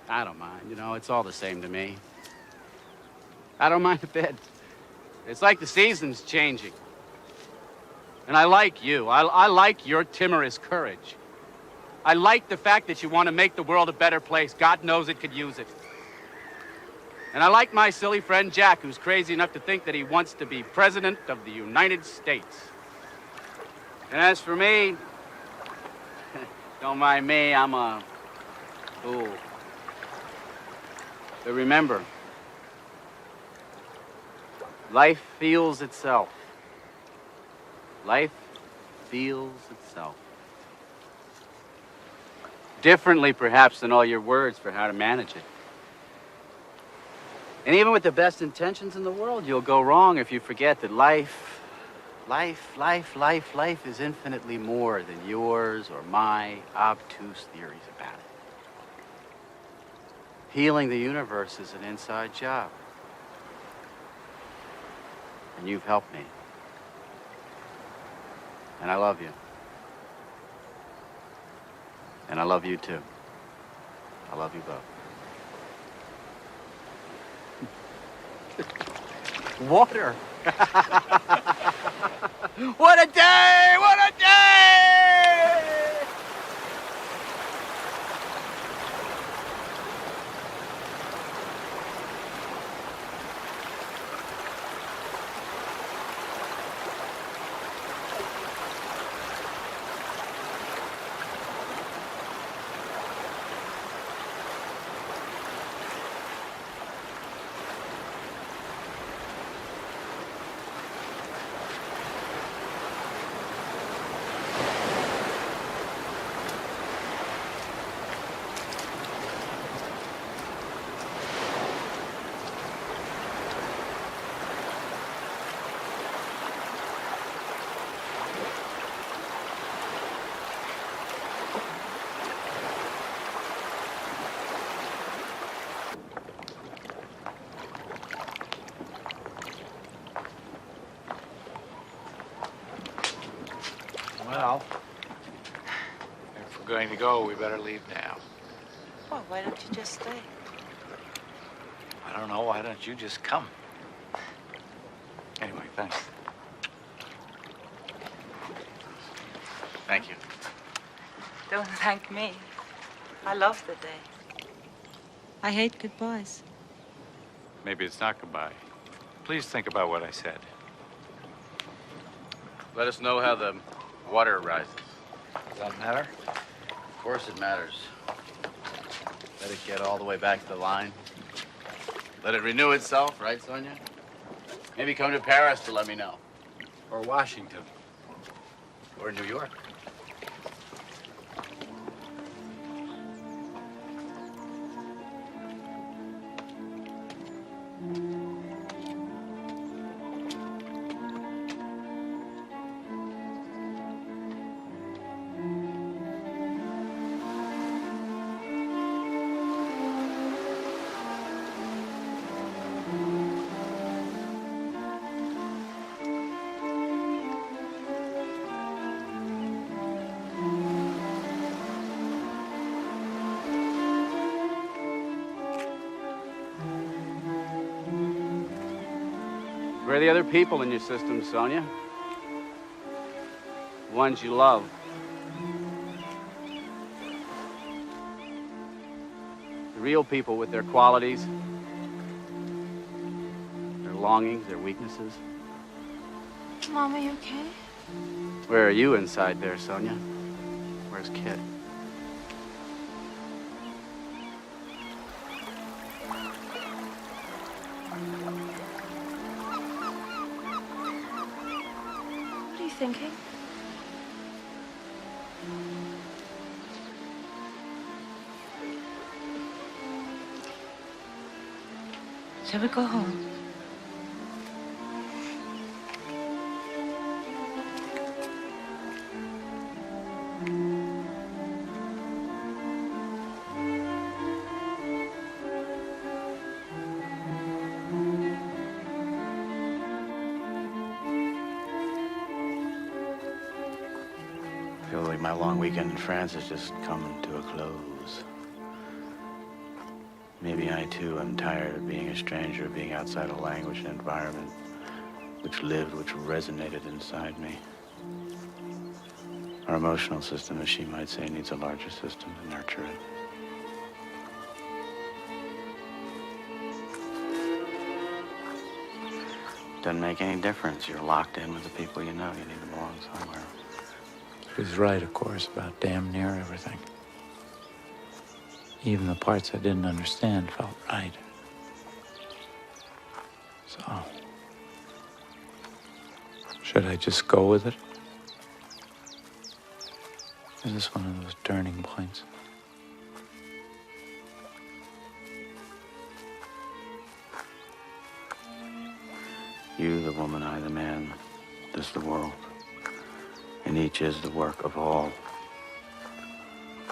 I don't mind, you know, it's all the same to me. I don't mind a bit. It's like the seasons changing. And I like you. I like your timorous courage. I like the fact that you want to make the world a better place. God knows it could use it. And I like my silly friend Jack, who's crazy enough to think that he wants to be president of the United States. And as for me, don't mind me, I'm a fool. But remember, life feels itself. Life feels itself. Differently, perhaps, than all your words for how to manage it. And even with the best intentions in the world, you'll go wrong if you forget that life Life is infinitely more than yours or my obtuse theories about it. Healing the universe is an inside job. And you've helped me. And I love you. And I love you too. I love you both. Water. What a day! What a day! Well, if we're going to go, we better leave now. Well, why don't you just stay? I don't know, why don't you just come? Anyway, thanks. Thank you. Don't thank me. I love the day. I hate goodbyes. Maybe it's not goodbye. Please think about what I said. Let us know how the water rises. Does that matter? Of course it matters. Let it get all the way back to the line. Let it renew itself, right, Sonia? Maybe come to Paris to let me know. Or Washington. Or New York. Where are the other people in your system, Sonia? The ones you love. The real people with their qualities, their longings, their weaknesses. Mom, are you okay? Where are you inside there, Sonia? Where's Kit? What are you thinking? Shall we go home? I feel like my long weekend in France has just come to a close. Maybe I, too, am tired of being a stranger, being outside a language and environment which lived, which resonated inside me. Our emotional system, as she might say, needs a larger system to nurture it. Doesn't make any difference. You're locked in with the people you know. You need to belong somewhere. He was right, of course, about damn near everything. Even the parts I didn't understand felt right. So, should I just go with it? Is this one of those turning points? You, the woman, I, the man. is the world, and each is the work of all.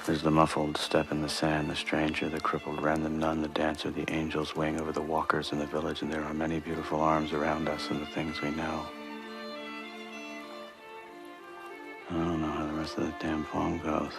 There's the muffled step in the sand, the stranger, the crippled wren, the nun, the dancer, the angel's wing over the walkers in the village, and there are many beautiful arms around us and the things we know. I don't know how the rest of the damn poem goes.